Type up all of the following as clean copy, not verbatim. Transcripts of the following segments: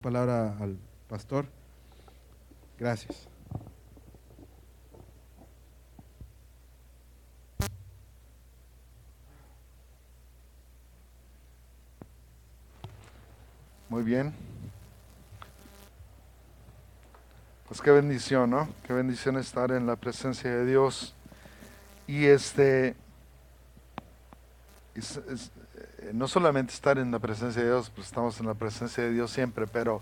Palabra al pastor. Gracias. Muy bien. Pues qué bendición, ¿no? Qué bendición estar en la presencia de Dios. Y no solamente estar en la presencia de Dios, pues estamos en la presencia de Dios siempre, pero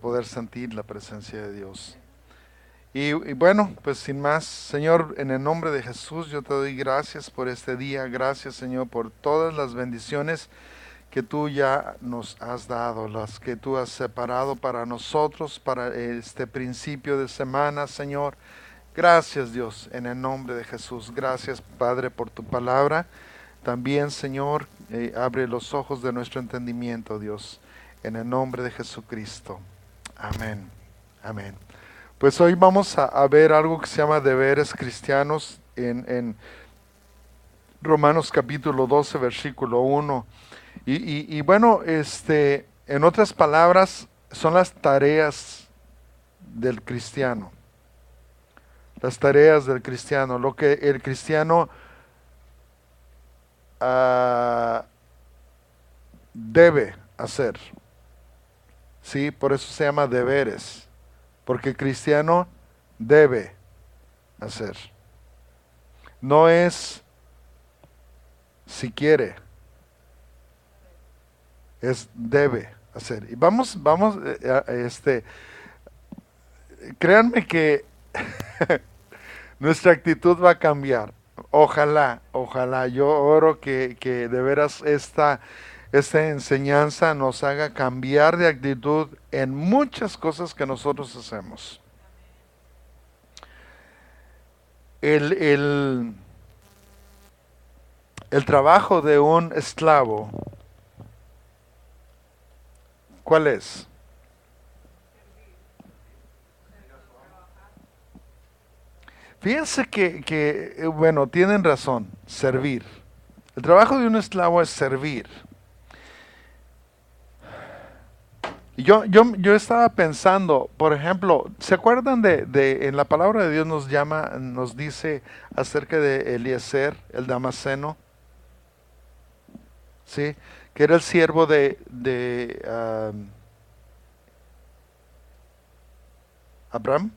poder sentir la presencia de Dios. Y bueno, pues sin más, Señor, en el nombre de Jesús yo te doy gracias por este día. Gracias, Señor, por todas las bendiciones que tú ya nos has dado, las que tú has separado para nosotros, para este principio de semana, Señor. Gracias, Dios, en el nombre de Jesús. Gracias, Padre, por tu palabra. También, Señor, abre los ojos de nuestro entendimiento, Dios, en el nombre de Jesucristo. Amén. Amén. Pues hoy vamos a ver algo que se llama deberes cristianos en Romanos capítulo 12, versículo 1. Y bueno, en otras palabras, son las tareas del cristiano. Las tareas del cristiano, lo que el cristiano ah, debe hacer. ¿Sí? Por eso se llama deberes. Porque el cristiano debe hacer. No es si quiere, es debe hacer. Y vamos, créanme que nuestra actitud va a cambiar. Ojalá, ojalá. Yo oro que de veras esta enseñanza nos haga cambiar de actitud en muchas cosas que nosotros hacemos. El, el, el trabajo de un esclavo, ¿cuál es? Fíjense bueno, tienen razón, servir. El trabajo de un esclavo es servir. Yo estaba pensando, por ejemplo, ¿se acuerdan en la palabra de Dios nos dice acerca de Eliezer, el Damaseno? ¿Sí? Que era el siervo de Abraham,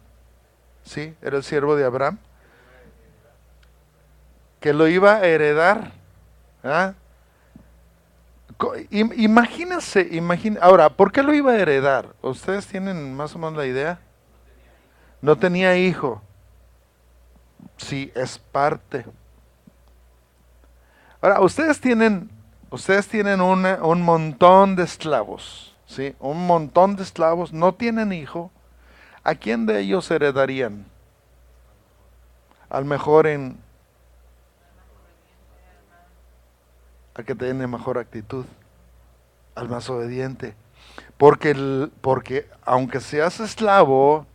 ¿sí? Era el siervo de Abraham, que lo iba a heredar. ¿Ah? Ahora, ¿por qué lo iba a heredar? ¿Ustedes tienen más o menos la idea? No tenía hijo. Sí, es parte. Ahora, ustedes tienen un montón de esclavos, ¿sí? Un montón de esclavos, no tienen hijo. ¿A quién de ellos heredarían? Al mejor al que tiene mejor actitud, al más obediente. Porque aunque seas esclavo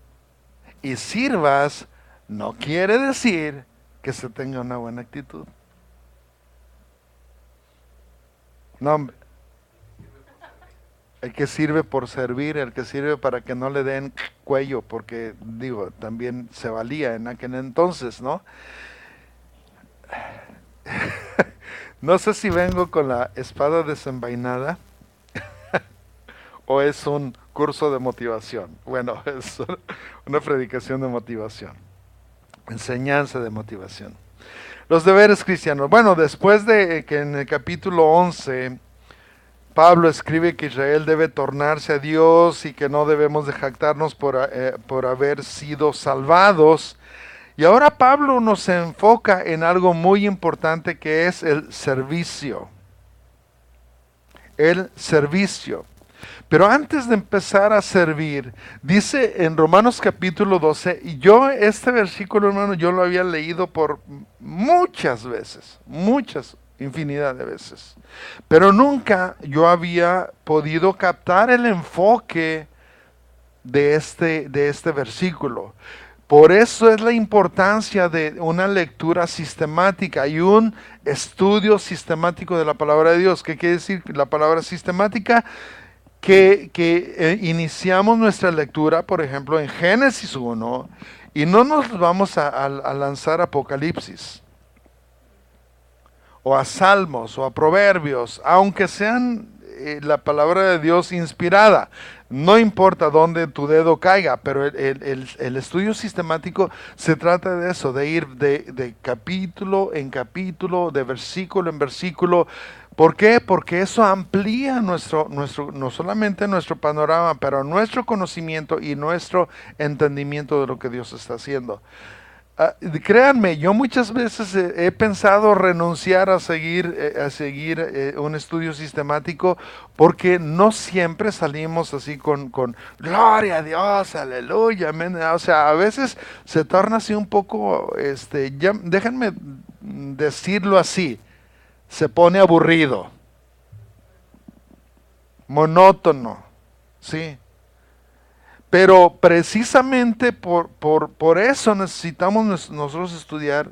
y sirvas, no quiere decir que se tenga una buena actitud. No, hombre, el que sirve por servir, el que sirve para que no le den cuello, porque digo, también se valía en aquel entonces, ¿no? No sé si vengo con la espada desenvainada o es un curso de motivación. Bueno, es una predicación de motivación, enseñanza de motivación. Los deberes cristianos. Bueno, después de que en el capítulo 11 Pablo escribe que Israel debe tornarse a Dios y que no debemos de jactarnos por haber sido salvados. Y ahora Pablo nos enfoca en algo muy importante que es el servicio. El servicio. Pero antes de empezar a servir, dice en Romanos capítulo 12, y yo este versículo, hermano, yo lo había leído por muchas, infinidad de veces. Pero nunca yo había podido captar el enfoque de este versículo. Por eso es la importancia de una lectura sistemática y un estudio sistemático de la palabra de Dios. ¿Qué quiere decir la palabra sistemática? que iniciamos nuestra lectura, por ejemplo, en Génesis 1, y no nos vamos a lanzar a Apocalipsis, o a Salmos, o a Proverbios, aunque sean la palabra de Dios inspirada. No importa dónde tu dedo caiga, pero el estudio sistemático se trata de eso, de ir de capítulo en capítulo, de versículo en versículo. ¿Por qué? Porque eso amplía no solamente nuestro panorama, pero nuestro conocimiento y nuestro entendimiento de lo que Dios está haciendo. Créanme, yo muchas veces he pensado renunciar a seguir un estudio sistemático porque no siempre salimos así con gloria a Dios, aleluya, amén. O sea, a veces se torna así un poco, déjenme decirlo así, se pone aburrido, monótono, ¿sí? Pero precisamente por eso necesitamos nosotros estudiar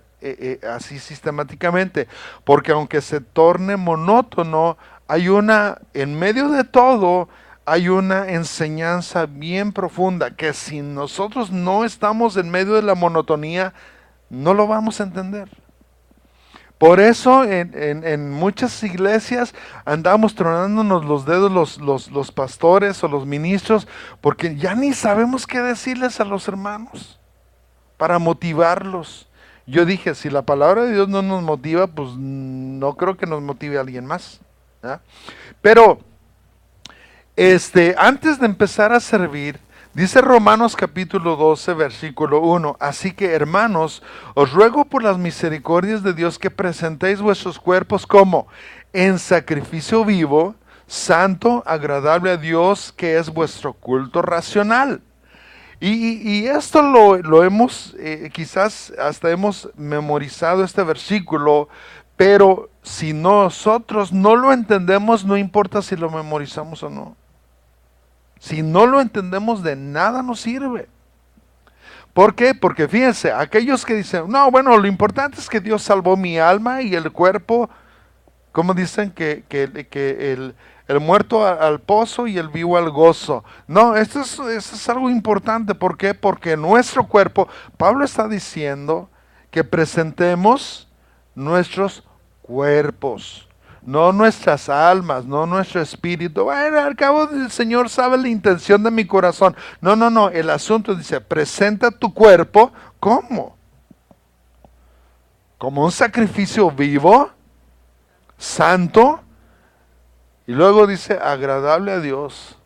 así sistemáticamente, porque aunque se torne monótono, en medio de todo, hay una enseñanza bien profunda que si nosotros no estamos en medio de la monotonía, no lo vamos a entender. Por eso en muchas iglesias andamos tronándonos los dedos los pastores o los ministros porque ya ni sabemos qué decirles a los hermanos para motivarlos. Yo dije, si la palabra de Dios no nos motiva, pues no creo que nos motive a alguien más. ¿Ya? Pero antes de empezar a servir, dice Romanos capítulo 12, versículo 1, así que hermanos, os ruego por las misericordias de Dios que presentéis vuestros cuerpos como en sacrificio vivo, santo, agradable a Dios, que es vuestro culto racional. Y esto lo hemos, quizás hasta hemos memorizado este versículo, pero si nosotros no lo entendemos, no importa si lo memorizamos o no. Si no lo entendemos, de nada nos sirve. ¿Por qué? Porque fíjense, aquellos que dicen, no, bueno, lo importante es que Dios salvó mi alma y el cuerpo, como dicen que el muerto al pozo y el vivo al gozo. No, esto es algo importante. ¿Por qué? Porque nuestro cuerpo, Pablo está diciendo que presentemos nuestros cuerpos. No nuestras almas, no nuestro espíritu. Bueno, al cabo el Señor sabe la intención de mi corazón. No, no, no. El asunto dice, presenta tu cuerpo. ¿Cómo? Como un sacrificio vivo, santo, y luego dice agradable a Dios.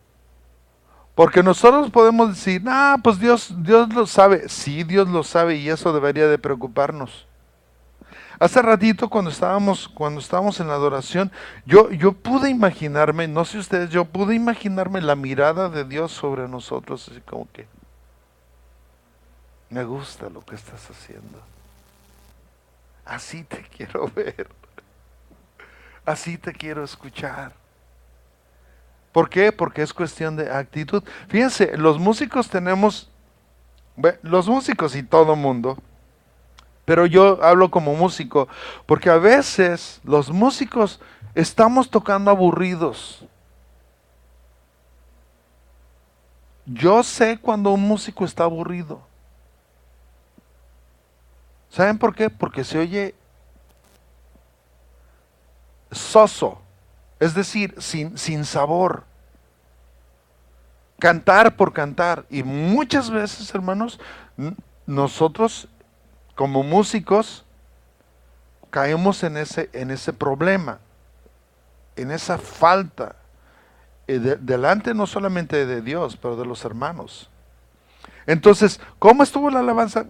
Porque nosotros podemos decir, ah, pues Dios lo sabe. Sí, Dios lo sabe y eso debería de preocuparnos. Hace ratito cuando estábamos en la adoración, yo pude imaginarme, no sé ustedes, yo pude imaginarme la mirada de Dios sobre nosotros, así como que, me gusta lo que estás haciendo. Así te quiero ver. Así te quiero escuchar. ¿Por qué? Porque es cuestión de actitud. Fíjense, los músicos los músicos y todo mundo, pero yo hablo como músico, porque a veces los músicos estamos tocando aburridos. Yo sé cuando un músico está aburrido. ¿Saben por qué? Porque se oye soso, es decir, sin sabor. Cantar por cantar. Y muchas veces, hermanos, nosotros como músicos caemos en ese problema, en esa falta, delante no solamente de Dios, pero de los hermanos. Entonces, ¿cómo estuvo la alabanza?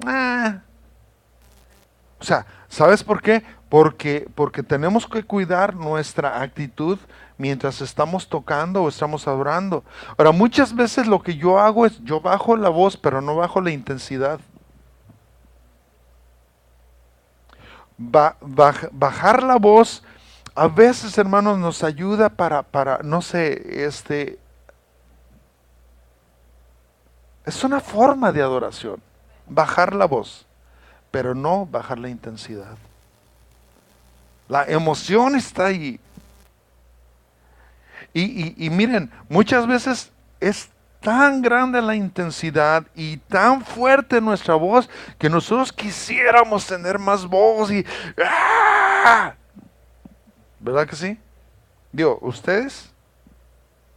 O sea, ¿sabes por qué? Porque tenemos que cuidar nuestra actitud mientras estamos tocando o estamos adorando. Ahora, muchas veces lo que yo hago es, yo bajo la voz, pero no bajo la intensidad. Bajar la voz a veces, hermanos, nos ayuda para no sé, es una forma de adoración, bajar la voz, pero no bajar la intensidad. La emoción está ahí. Y miren, muchas veces es tan grande la intensidad y tan fuerte nuestra voz que nosotros quisiéramos tener más voz y ¡ah! ¿Verdad que sí? Digo, ustedes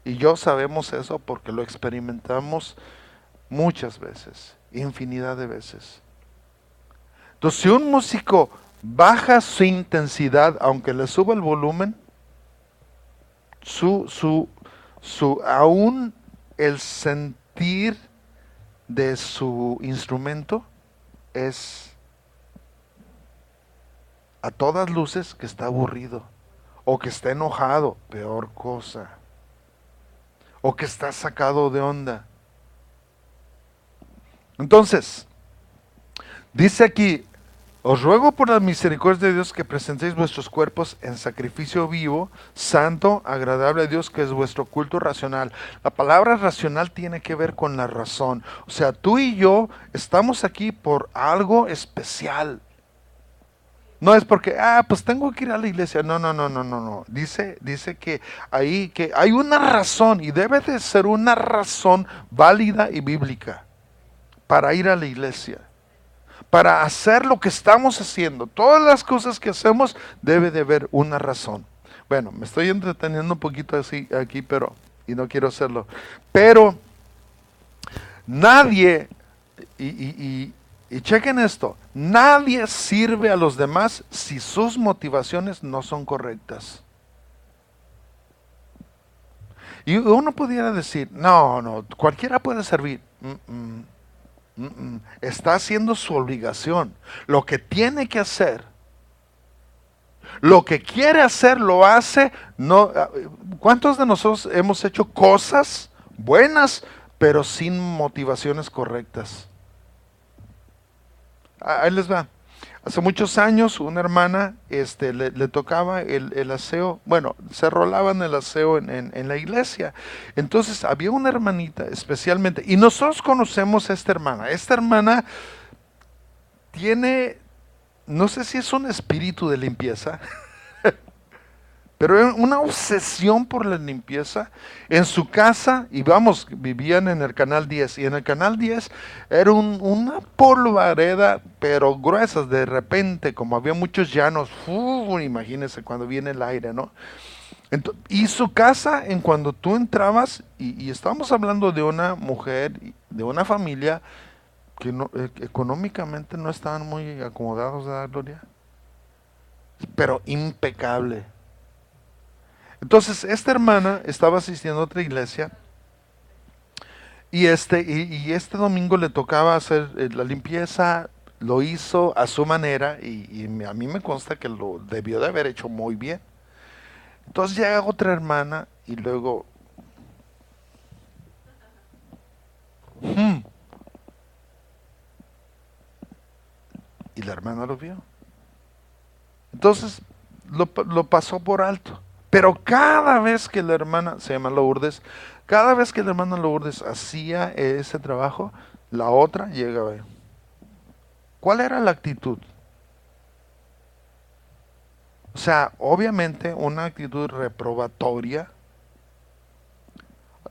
y yo sabemos eso porque lo experimentamos muchas veces, infinidad de veces. Entonces, si un músico baja su intensidad, aunque le suba el volumen, aún el sentir de su instrumento es a todas luces que está aburrido, o que está enojado, peor cosa, o que está sacado de onda. Entonces, dice aquí, os ruego por la misericordia de Dios que presentéis vuestros cuerpos en sacrificio vivo, santo, agradable a Dios, que es vuestro culto racional. La palabra racional tiene que ver con la razón. O sea, tú y yo estamos aquí por algo especial. No es porque, pues tengo que ir a la iglesia. No, no, no, no, no, no. Dice que hay una razón, y debe de ser una razón válida y bíblica para ir a la iglesia, para hacer lo que estamos haciendo. Todas las cosas que hacemos debe de haber una razón. Bueno, me estoy entreteniendo un poquito así aquí, y no quiero hacerlo. Pero nadie, y chequen esto, nadie sirve a los demás si sus motivaciones no son correctas. Y uno pudiera decir, no, cualquiera puede servir. Está haciendo su obligación. Lo que tiene que hacer, lo que quiere hacer, lo hace. No, ¿cuántos de nosotros hemos hecho cosas buenas, pero sin motivaciones correctas? Ahí les va. Hace muchos años una hermana le tocaba el aseo, bueno, se rolaban el aseo en la iglesia. Entonces había una hermanita especialmente, y nosotros conocemos a esta hermana. Esta hermana tiene, no sé si es un espíritu de limpieza, pero era una obsesión por la limpieza. En su casa, y vamos, vivían en el Canal 10, y en el Canal 10 era una polvareda, pero gruesas. De repente, como había muchos llanos, imagínense cuando viene el aire, ¿no? Y su casa, en cuando tú entrabas, y estábamos hablando de una mujer, de una familia que económicamente no estaban muy acomodados, ¿verdad, Gloria? Pero impecable. Entonces, esta hermana estaba asistiendo a otra iglesia, y este domingo le tocaba hacer la limpieza. Lo hizo a su manera, y a mí me consta que lo debió de haber hecho muy bien. Entonces llega otra hermana y luego, y la hermana lo vio. Entonces lo pasó por alto. Pero cada vez que la hermana, se llama Lourdes, cada vez que la hermana Lourdes hacía ese trabajo, la otra llegaba. ¿Cuál era la actitud? O sea, obviamente una actitud reprobatoria.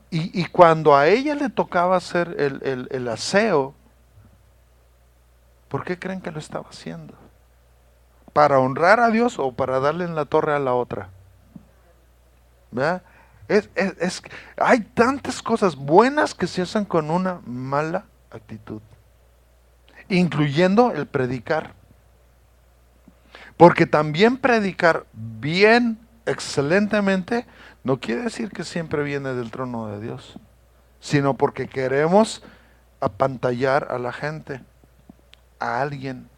Y cuando a ella le tocaba hacer el aseo, ¿por qué creen que lo estaba haciendo? ¿Para honrar a Dios o para darle en la torre a la otra? ¿Verdad? Hay tantas cosas buenas que se hacen con una mala actitud, incluyendo el predicar. Porque también predicar bien, excelentemente, no quiere decir que siempre viene del trono de Dios, sino porque queremos apantallar a la gente, a alguien.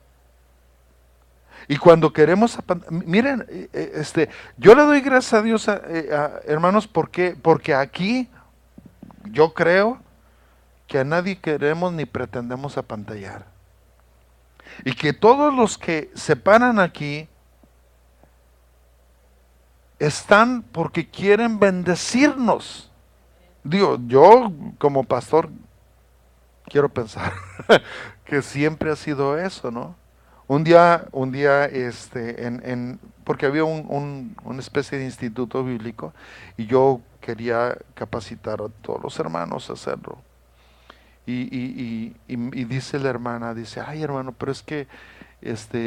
Y cuando queremos, miren, yo le doy gracias a Dios, hermanos, porque aquí yo creo que a nadie queremos ni pretendemos apantallar. Y que todos los que se paran aquí están porque quieren bendecirnos. Digo, yo como pastor quiero pensar que siempre ha sido eso, ¿no? Un día, porque había una especie de instituto bíblico, y yo quería capacitar a todos los hermanos a hacerlo. Y dice la hermana, dice, ay hermano, pero es que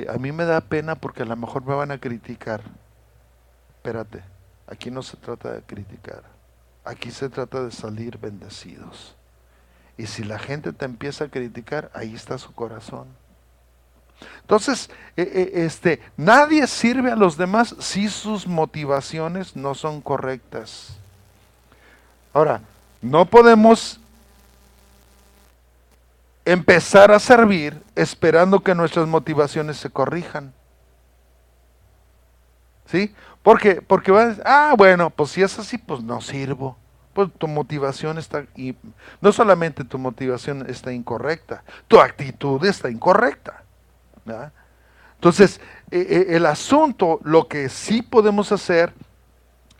a mí me da pena porque a lo mejor me van a criticar. Espérate, aquí no se trata de criticar, aquí se trata de salir bendecidos. Y si la gente te empieza a criticar, ahí está su corazón. Entonces, nadie sirve a los demás si sus motivaciones no son correctas. Ahora, no podemos empezar a servir esperando que nuestras motivaciones se corrijan. ¿Sí? Porque vas a decir, bueno, pues si es así, pues no sirvo. Pues tu motivación está, y no solamente tu motivación está incorrecta, tu actitud está incorrecta, ¿verdad? Entonces, el asunto, lo que sí podemos hacer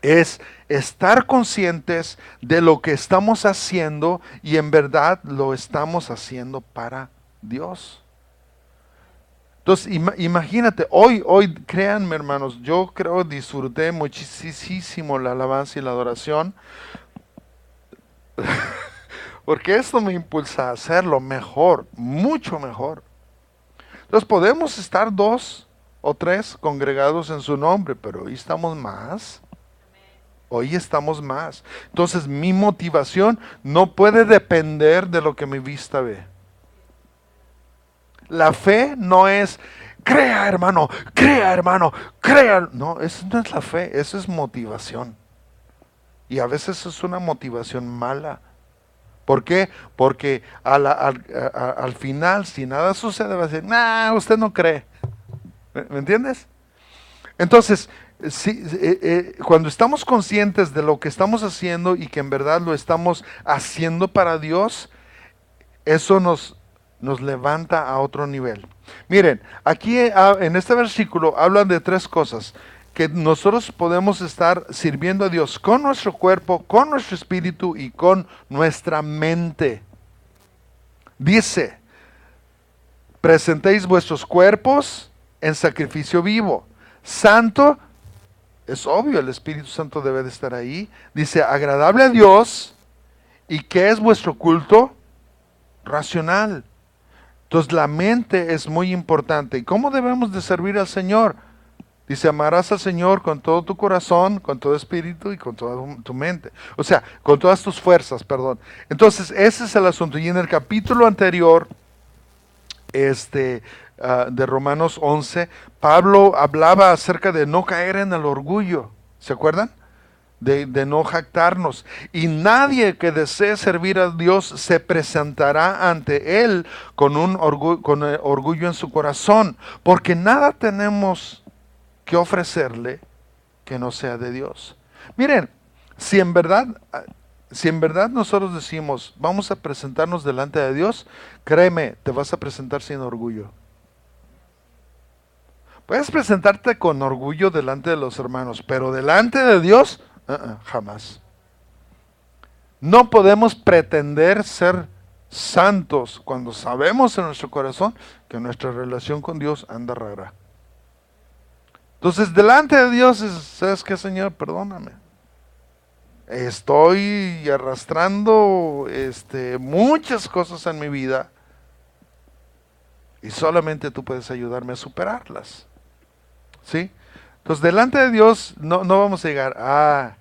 es estar conscientes de lo que estamos haciendo y en verdad lo estamos haciendo para Dios. Entonces, imagínate, hoy, créanme hermanos, yo creo disfruté muchísimo la alabanza y la adoración, porque esto me impulsa a hacerlo mejor, mucho mejor. Entonces podemos estar 2 o 3 congregados en su nombre, pero hoy estamos más. Hoy estamos más. Entonces mi motivación no puede depender de lo que mi vista ve. La fe no es, crea hermano, crea. No, eso no es la fe, eso es motivación. Y a veces es una motivación mala. ¿Por qué? Porque al final, si nada sucede, va a decir, usted no cree. ¿Me entiendes? Entonces, cuando estamos conscientes de lo que estamos haciendo y que en verdad lo estamos haciendo para Dios, eso nos levanta a otro nivel. Miren, aquí en este versículo hablan de 3 cosas. Que nosotros podemos estar sirviendo a Dios con nuestro cuerpo, con nuestro espíritu y con nuestra mente. Dice, presentéis vuestros cuerpos en sacrificio vivo, santo, es obvio, el Espíritu Santo debe de estar ahí. Dice, agradable a Dios. ¿Y qué es vuestro culto? Racional. Entonces la mente es muy importante. ¿Y cómo debemos de servir al Señor? Dice, amarás al Señor con todo tu corazón, con todo espíritu y con toda tu mente. O sea, con todas tus fuerzas, perdón. Entonces, ese es el asunto. Y en el capítulo anterior, de Romanos 11, Pablo hablaba acerca de no caer en el orgullo. ¿Se acuerdan? De no jactarnos. Y nadie que desee servir a Dios se presentará ante Él con orgullo en su corazón. Porque nada tenemos que ofrecerle que no sea de Dios. Miren, si en verdad nosotros decimos, vamos a presentarnos delante de Dios, créeme, te vas a presentar sin orgullo. Puedes presentarte con orgullo delante de los hermanos, pero delante de Dios, jamás. No podemos pretender ser santos cuando sabemos en nuestro corazón que nuestra relación con Dios anda rara. Entonces, delante de Dios, ¿sabes qué, Señor? Perdóname. Estoy arrastrando muchas cosas en mi vida y solamente tú puedes ayudarme a superarlas. ¿Sí? Entonces, delante de Dios no vamos a llegar,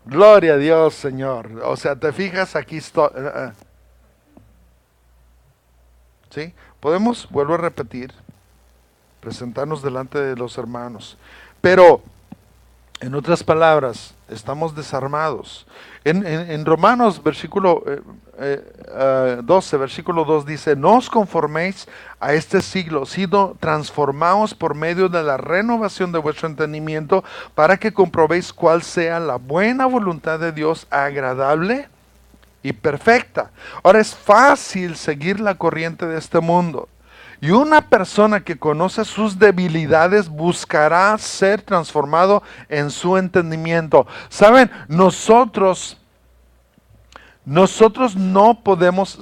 gloria a Dios, Señor. O sea, te fijas, aquí estoy. ¿Sí? Podemos, vuelvo a repetir, presentarnos delante de los hermanos. Pero, en otras palabras, estamos desarmados. En Romanos, versículo 12, versículo 2 dice, no os conforméis a este siglo, sino transformaos por medio de la renovación de vuestro entendimiento, para que comprobéis cuál sea la buena voluntad de Dios, agradable y perfecta. Ahora es fácil seguir la corriente de este mundo. Y una persona que conoce sus debilidades buscará ser transformado en su entendimiento. ¿Saben? Nosotros no podemos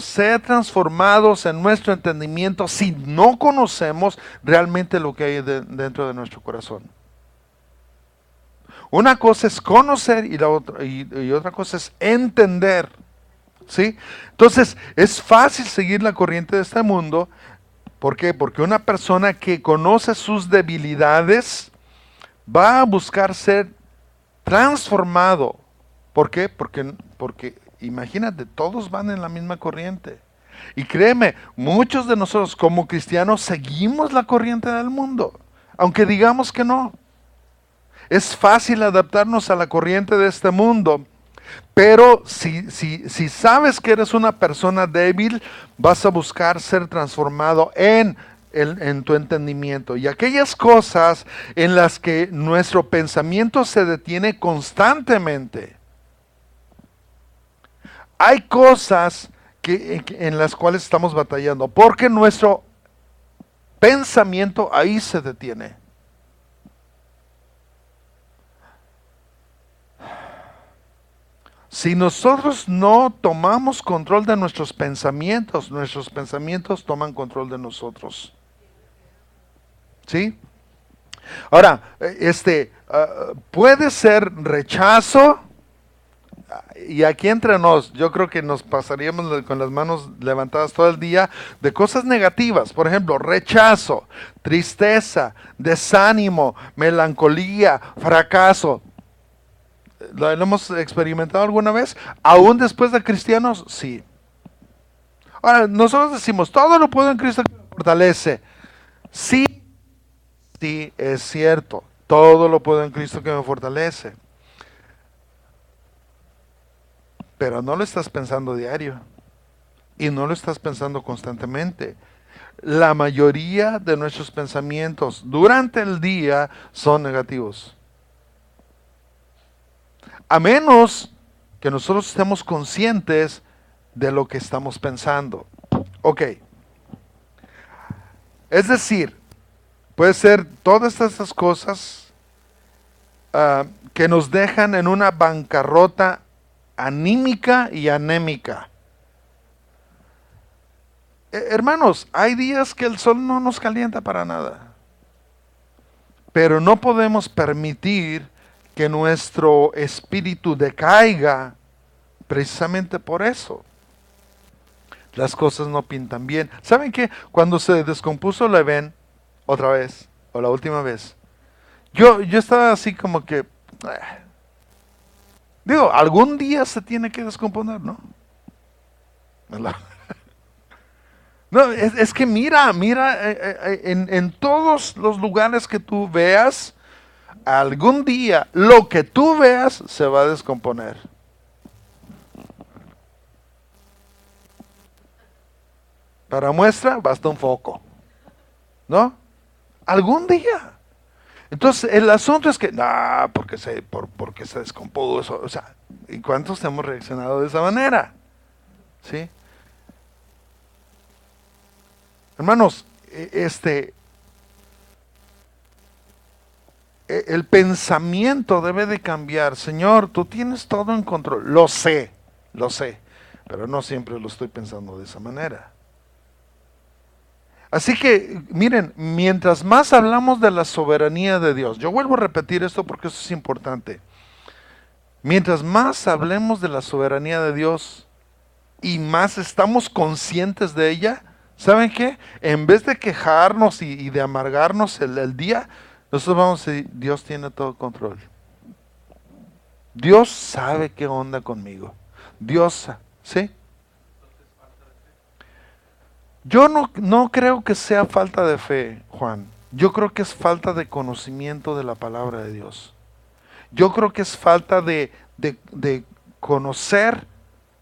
ser transformados en nuestro entendimiento si no conocemos realmente lo que hay dentro de nuestro corazón. Una cosa es conocer y otra cosa es entender. ¿Sí? Entonces, es fácil seguir la corriente de este mundo. ¿Por qué? Porque una persona que conoce sus debilidades va a buscar ser transformado. ¿Por qué? Porque imagínate, todos van en la misma corriente. Y créeme, muchos de nosotros como cristianos seguimos la corriente del mundo, aunque digamos que no. Es fácil adaptarnos a la corriente de este mundo, pero si sabes que eres una persona débil, vas a buscar ser transformado en tu entendimiento. Y aquellas cosas en las que nuestro pensamiento se detiene constantemente. Hay cosas en las cuales estamos batallando, porque nuestro pensamiento ahí se detiene. Si nosotros no tomamos control de nuestros pensamientos toman control de nosotros. ¿Sí? Ahora, puede ser rechazo, y aquí entre nos, yo creo que nos pasaríamos con las manos levantadas todo el día de cosas negativas. Por ejemplo, rechazo, tristeza, desánimo, melancolía, fracaso. ¿Lo hemos experimentado alguna vez? ¿Aún después de cristianos? Sí. Ahora, nosotros decimos, todo lo puedo en Cristo que me fortalece. Sí, sí, es cierto. Todo lo puedo en Cristo que me fortalece. Pero no lo estás pensando diario. Y no lo estás pensando constantemente. La mayoría de nuestros pensamientos durante el día son negativos. A menos que nosotros estemos conscientes de lo que estamos pensando. Ok. Es decir, puede ser todas estas cosas que nos dejan en una bancarrota anímica y anémica. Hermanos, hay días que el sol no nos calienta para nada. Pero no podemos permitir que nuestro espíritu decaiga precisamente por eso. Las cosas no pintan bien. ¿Saben qué? Cuando se descompuso la ven otra vez, o la última vez, yo estaba así como que, digo, algún día se tiene que descomponer, ¿no? No, es que mira, en todos los lugares que tú veas, algún día lo que tú veas se va a descomponer. Para muestra, basta un foco, ¿no? Algún día. Entonces, el asunto es que, no, porque se descompuso. O sea, ¿y cuántos hemos reaccionado de esa manera? ¿Sí? Hermanos, el pensamiento debe de cambiar. Señor, tú tienes todo en control. Lo sé, pero no siempre lo estoy pensando de esa manera. Así que, miren, mientras más hablamos de la soberanía de Dios, yo vuelvo a repetir esto porque eso es importante. Mientras más hablemos de la soberanía de Dios y más estamos conscientes de ella, ¿saben qué? En vez de quejarnos y de amargarnos el día, nosotros vamos a decir, Dios tiene todo control. Dios sabe qué onda conmigo. Dios, ¿sí? Yo no creo que sea falta de fe, Juan. Yo creo que es falta de conocimiento de la palabra de Dios. Yo creo que es falta de conocer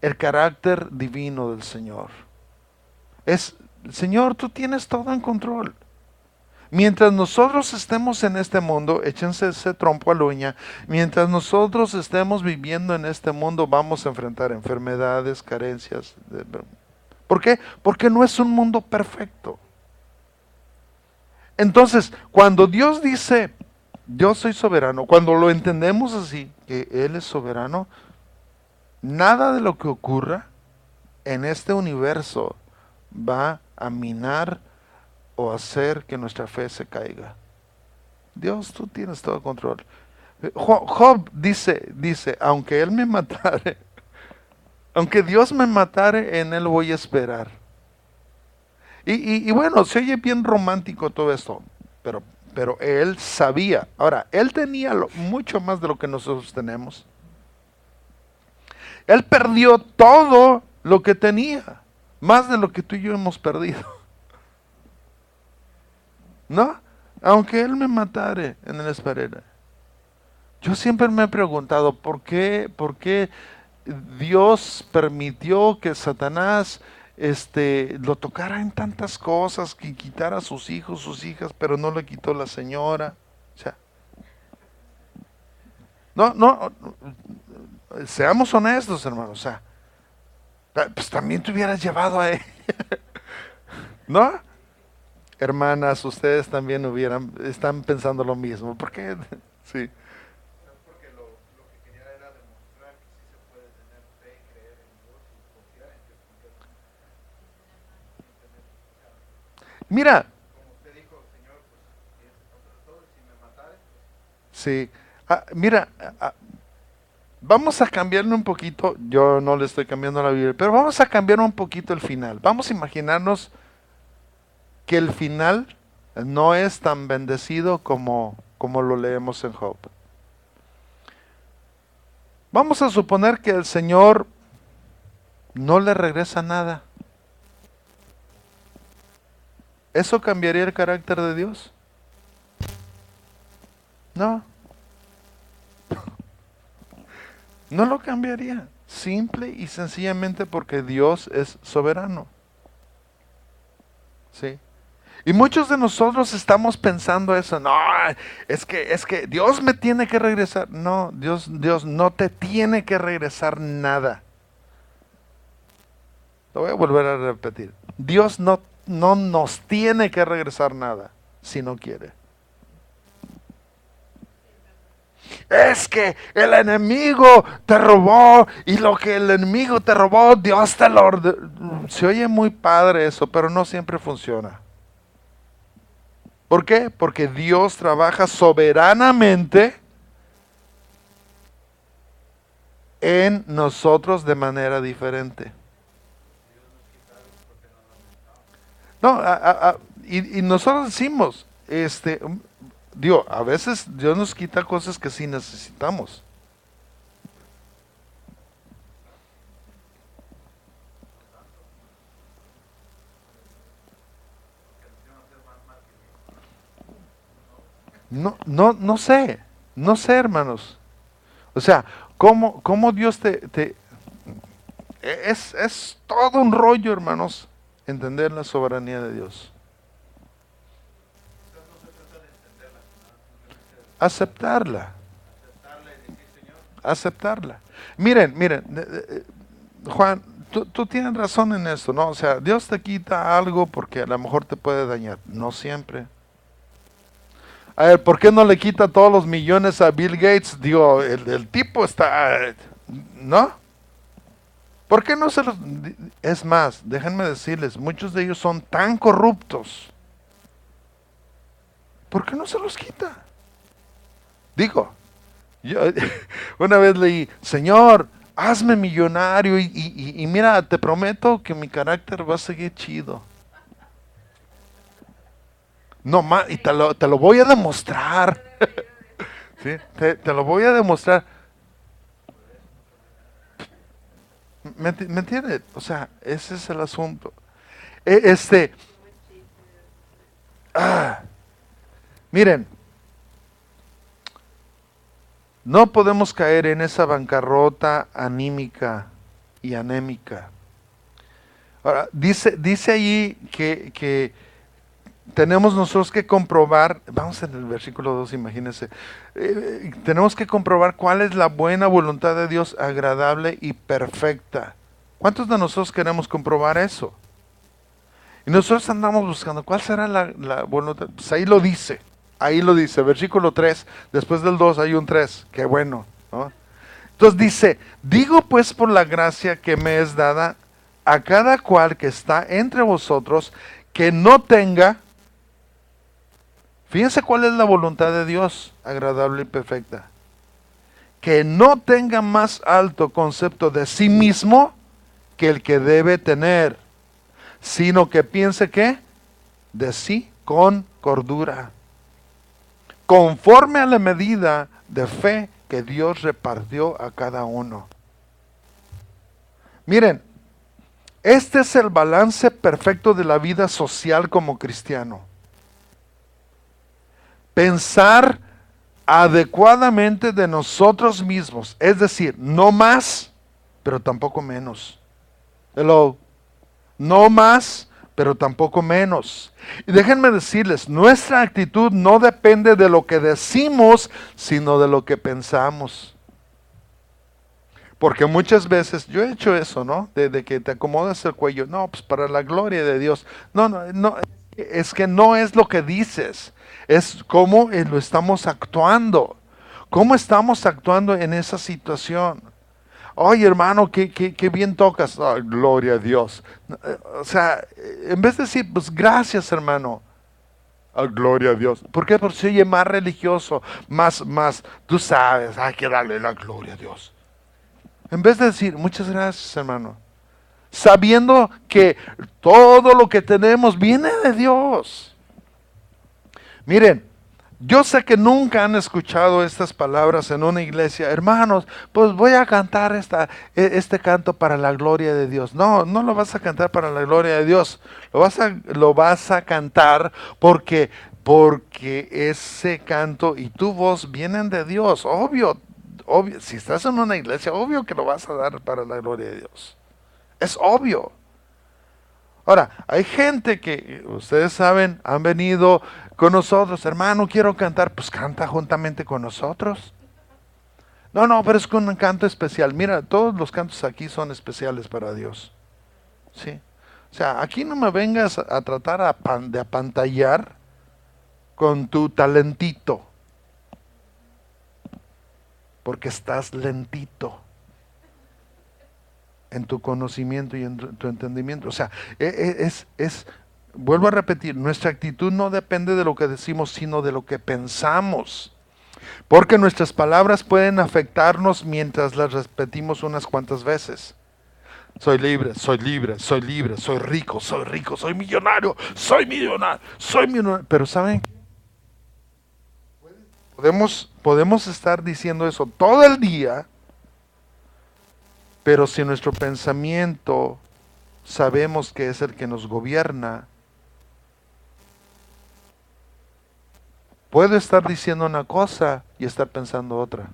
el carácter divino del Señor. Señor, tú tienes todo en control. Mientras nosotros estemos en este mundo, échense ese trompo a la uña, mientras nosotros estemos viviendo en este mundo, vamos a enfrentar enfermedades, carencias. ¿Por qué? Porque no es un mundo perfecto. Entonces, cuando Dios dice, yo soy soberano, cuando lo entendemos así, que Él es soberano, nada de lo que ocurra en este universo va a minar o hacer que nuestra fe se caiga. Dios, tú tienes todo control. Job dice, aunque él me matare, aunque Dios me matare, en él voy a esperar. Y bueno, se oye bien romántico todo esto, pero él sabía. Ahora, él tenía mucho más de lo que nosotros tenemos. Él perdió todo lo que tenía, más de lo que tú y yo hemos perdido. ¿No? Aunque él me matare, en él esperaré. Yo siempre me he preguntado, por qué Dios permitió que Satanás lo tocara en tantas cosas, que quitara a sus hijos, sus hijas, pero no le quitó la señora? O sea, no, seamos honestos, hermanos. O sea, pues también te hubieras llevado a él, ¿no? Hermanas, ustedes también están pensando lo mismo. ¿Por qué? Sí. Mira, sí. Mira, vamos a cambiarle un poquito. Yo no le estoy cambiando la Biblia, pero vamos a cambiar un poquito el final. Vamos a imaginarnos que el final no es tan bendecido como lo leemos en Job. Vamos a suponer que el Señor no le regresa nada. ¿Eso cambiaría el carácter de Dios? No, no lo cambiaría. Simple y sencillamente porque Dios es soberano. ¿Sí? Y muchos de nosotros estamos pensando eso. No, es que Dios me tiene que regresar. No, Dios no te tiene que regresar nada. Lo voy a volver a repetir. Dios no nos tiene que regresar nada si no quiere. Es que el enemigo te robó y lo que el enemigo te robó, Dios te lo ordenó. Se oye muy padre eso, pero no siempre funciona. ¿Por qué? Porque Dios trabaja soberanamente en nosotros de manera diferente. No, y nosotros decimos, Dios, a veces Dios nos quita cosas que sí necesitamos. No sé, hermanos. O sea, ¿cómo Dios es todo un rollo, hermanos, entender la soberanía de Dios. Aceptarla, aceptarla. Miren, Juan, tú tienes razón en esto, ¿no? O sea, Dios te quita algo porque a lo mejor te puede dañar. No siempre. A ver, ¿por qué no le quita todos los millones a Bill Gates? Digo, el tipo está, ¿no? ¿Por qué no se los... Es más, déjenme decirles, muchos de ellos son tan corruptos. ¿Por qué no se los quita? Digo, yo una vez leí, Señor, hazme millonario y mira, te prometo que mi carácter va a seguir chido. No más, y te lo voy a demostrar. ¿Sí? Te lo voy a demostrar. ¿Me entiendes? O sea, ese es el asunto. E- Este, ah, miren, no podemos caer en esa bancarrota anímica y anémica. Ahora, dice allí que tenemos nosotros que comprobar, vamos en el versículo 2, imagínense, tenemos que comprobar cuál es la buena voluntad de Dios, agradable y perfecta. ¿Cuántos de nosotros queremos comprobar eso? Y nosotros andamos buscando, ¿cuál será la voluntad? Pues ahí lo dice, versículo 3, después del 2 hay un 3, qué bueno, ¿no? Entonces dice, digo pues por la gracia que me es dada a cada cual que está entre vosotros, que no tenga, fíjense cuál es la voluntad de Dios, agradable y perfecta. que no tenga más alto concepto de sí mismo que el que debe tener, sino que piense que de sí con cordura, conforme a la medida de fe que Dios repartió a cada uno. Miren, este es el balance perfecto de la vida social como cristiano. Pensar adecuadamente de nosotros mismos, es decir, no más, pero tampoco menos. Hello. No más, pero tampoco menos. Y déjenme decirles, nuestra actitud no depende de lo que decimos, sino de lo que pensamos. Porque muchas veces, yo he hecho eso, ¿no? De que te acomodas el cuello. No, pues para la gloria de Dios. No, es que no es lo que dices, es cómo lo estamos actuando. ¿Cómo estamos actuando en esa situación? Oye, hermano, qué bien tocas. Ay, gloria a Dios. O sea, en vez de decir, pues gracias, hermano. Ay, gloria a Dios. ¿Por qué? Porque se oye más religioso, más, tú sabes, hay que darle la gloria a Dios. En vez de decir, muchas gracias, hermano. Sabiendo que todo lo que tenemos viene de Dios. Miren, yo sé que nunca han escuchado estas palabras en una iglesia. Hermanos, pues voy a cantar este canto para la gloria de Dios. No lo vas a cantar para la gloria de Dios. Lo vas a cantar porque ese canto y tu voz vienen de Dios. Obvio. Si estás en una iglesia, obvio que lo vas a dar para la gloria de Dios. Es obvio. Ahora, hay gente que, ustedes saben, han venido con nosotros, hermano, quiero cantar, pues canta juntamente con nosotros. No, pero es con un canto especial. Mira, todos los cantos aquí son especiales para Dios. ¿Sí? O sea, aquí no me vengas a tratar de apantallar con tu talentito, porque estás lentito en tu conocimiento y en tu entendimiento. O sea, vuelvo a repetir, nuestra actitud no depende de lo que decimos, sino de lo que pensamos. Porque nuestras palabras pueden afectarnos mientras las repetimos unas cuantas veces. Soy libre, soy libre, soy libre, soy rico, soy millonario, soy millonario, soy millonario. Pero ¿saben qué? Podemos estar diciendo eso todo el día, pero si nuestro pensamiento sabemos que es el que nos gobierna, puedo estar diciendo una cosa y estar pensando otra.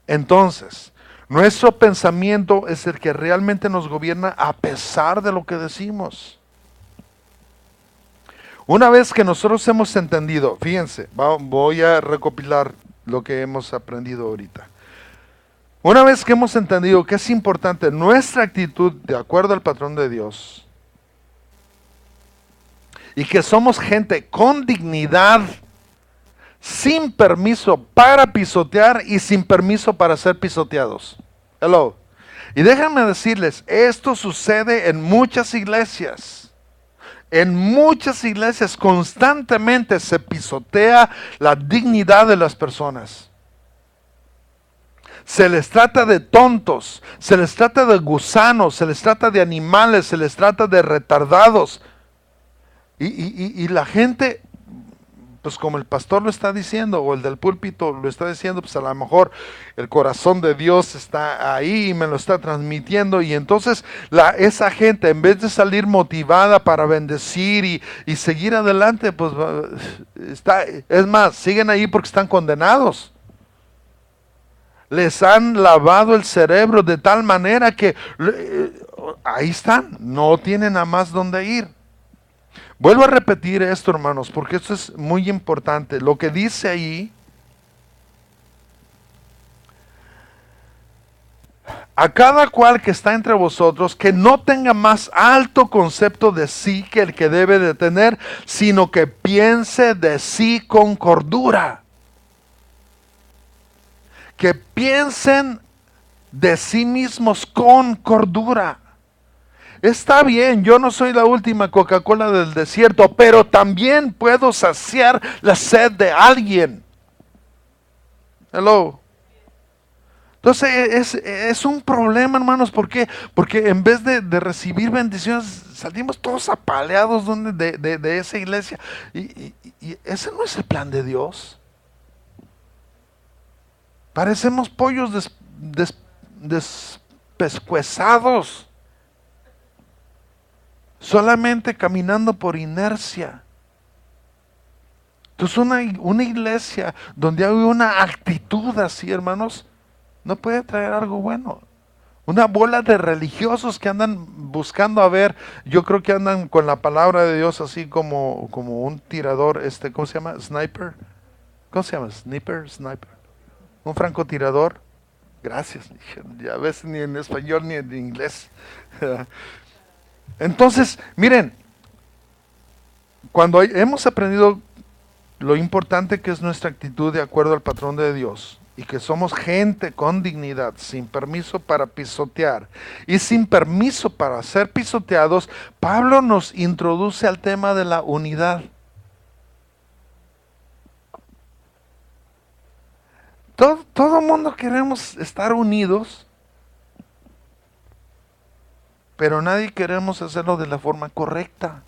Entonces, nuestro pensamiento es el que realmente nos gobierna a pesar de lo que decimos. Una vez que nosotros hemos entendido, fíjense, voy a recopilar lo que hemos aprendido ahorita. Una vez que hemos entendido que es importante nuestra actitud de acuerdo al patrón de Dios y que somos gente con dignidad, sin permiso para pisotear y sin permiso para ser pisoteados. Hello. Y déjenme decirles, esto sucede en muchas iglesias. En muchas iglesias constantemente se pisotea la dignidad de las personas. Se les trata de tontos, se les trata de gusanos, se les trata de animales, se les trata de retardados. Y la gente, pues como el pastor lo está diciendo, o el del púlpito lo está diciendo, pues a lo mejor el corazón de Dios está ahí y me lo está transmitiendo. Y entonces esa gente, en vez de salir motivada para bendecir y seguir adelante, pues es más, siguen ahí porque están condenados. Les han lavado el cerebro de tal manera que ahí están, no tienen a más dónde ir. Vuelvo a repetir esto, hermanos, porque esto es muy importante. Lo que dice ahí, a cada cual que está entre vosotros, que no tenga más alto concepto de sí que el que debe de tener, sino que piense de sí con cordura. Que piensen de sí mismos con cordura. Está bien, yo no soy la última Coca-Cola del desierto, pero también puedo saciar la sed de alguien. Hello. Entonces es un problema, hermanos. ¿Por qué? Porque en vez de recibir bendiciones, salimos todos apaleados de esa iglesia. Y ese no es el plan de Dios. Parecemos pollos despescuezados, solamente caminando por inercia. Entonces una iglesia donde hay una actitud así, hermanos, no puede traer algo bueno. Una bola de religiosos que andan buscando a ver, yo creo que andan con la palabra de Dios así como un tirador, ¿cómo se llama? Sniper. ¿Cómo se llama? Sniper. Un francotirador. Gracias. Ya ves, ni en español ni en inglés. Entonces, miren, cuando hemos aprendido lo importante que es nuestra actitud de acuerdo al patrón de Dios, y que somos gente con dignidad, sin permiso para pisotear y sin permiso para ser pisoteados, Pablo nos introduce al tema de la unidad. Todo mundo queremos estar unidos, pero nadie queremos hacerlo de la forma correcta.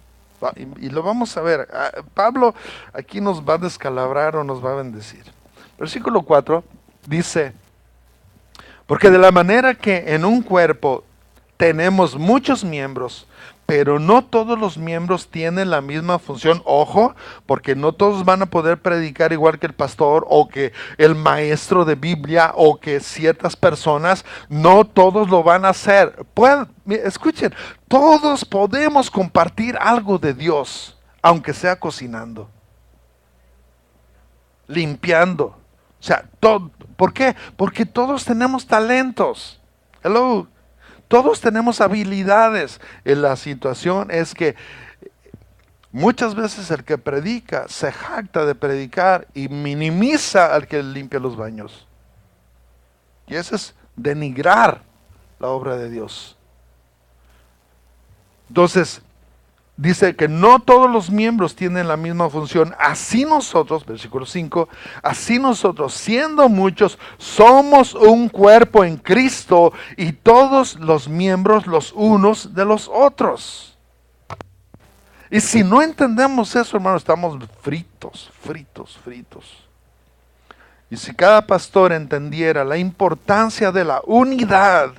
Y lo vamos a ver. Pablo aquí nos va a descalabrar o nos va a bendecir. Versículo 4 dice: porque de la manera que en un cuerpo tenemos muchos miembros, pero no todos los miembros tienen la misma función. Ojo, porque no todos van a poder predicar igual que el pastor o que el maestro de Biblia o que ciertas personas. No todos lo van a hacer. Escuchen, todos podemos compartir algo de Dios, aunque sea cocinando, limpiando. O sea, ¿por qué? Porque todos tenemos talentos. Hello. Todos tenemos habilidades. La situación es que muchas veces el que predica se jacta de predicar y minimiza al que limpia los baños. Y eso es denigrar la obra de Dios. Entonces, dice que no todos los miembros tienen la misma función. Así nosotros, versículo 5, así nosotros, siendo muchos, somos un cuerpo en Cristo y todos los miembros los unos de los otros. Y si no entendemos eso, hermano, estamos fritos. Y si cada pastor entendiera la importancia de la unidad,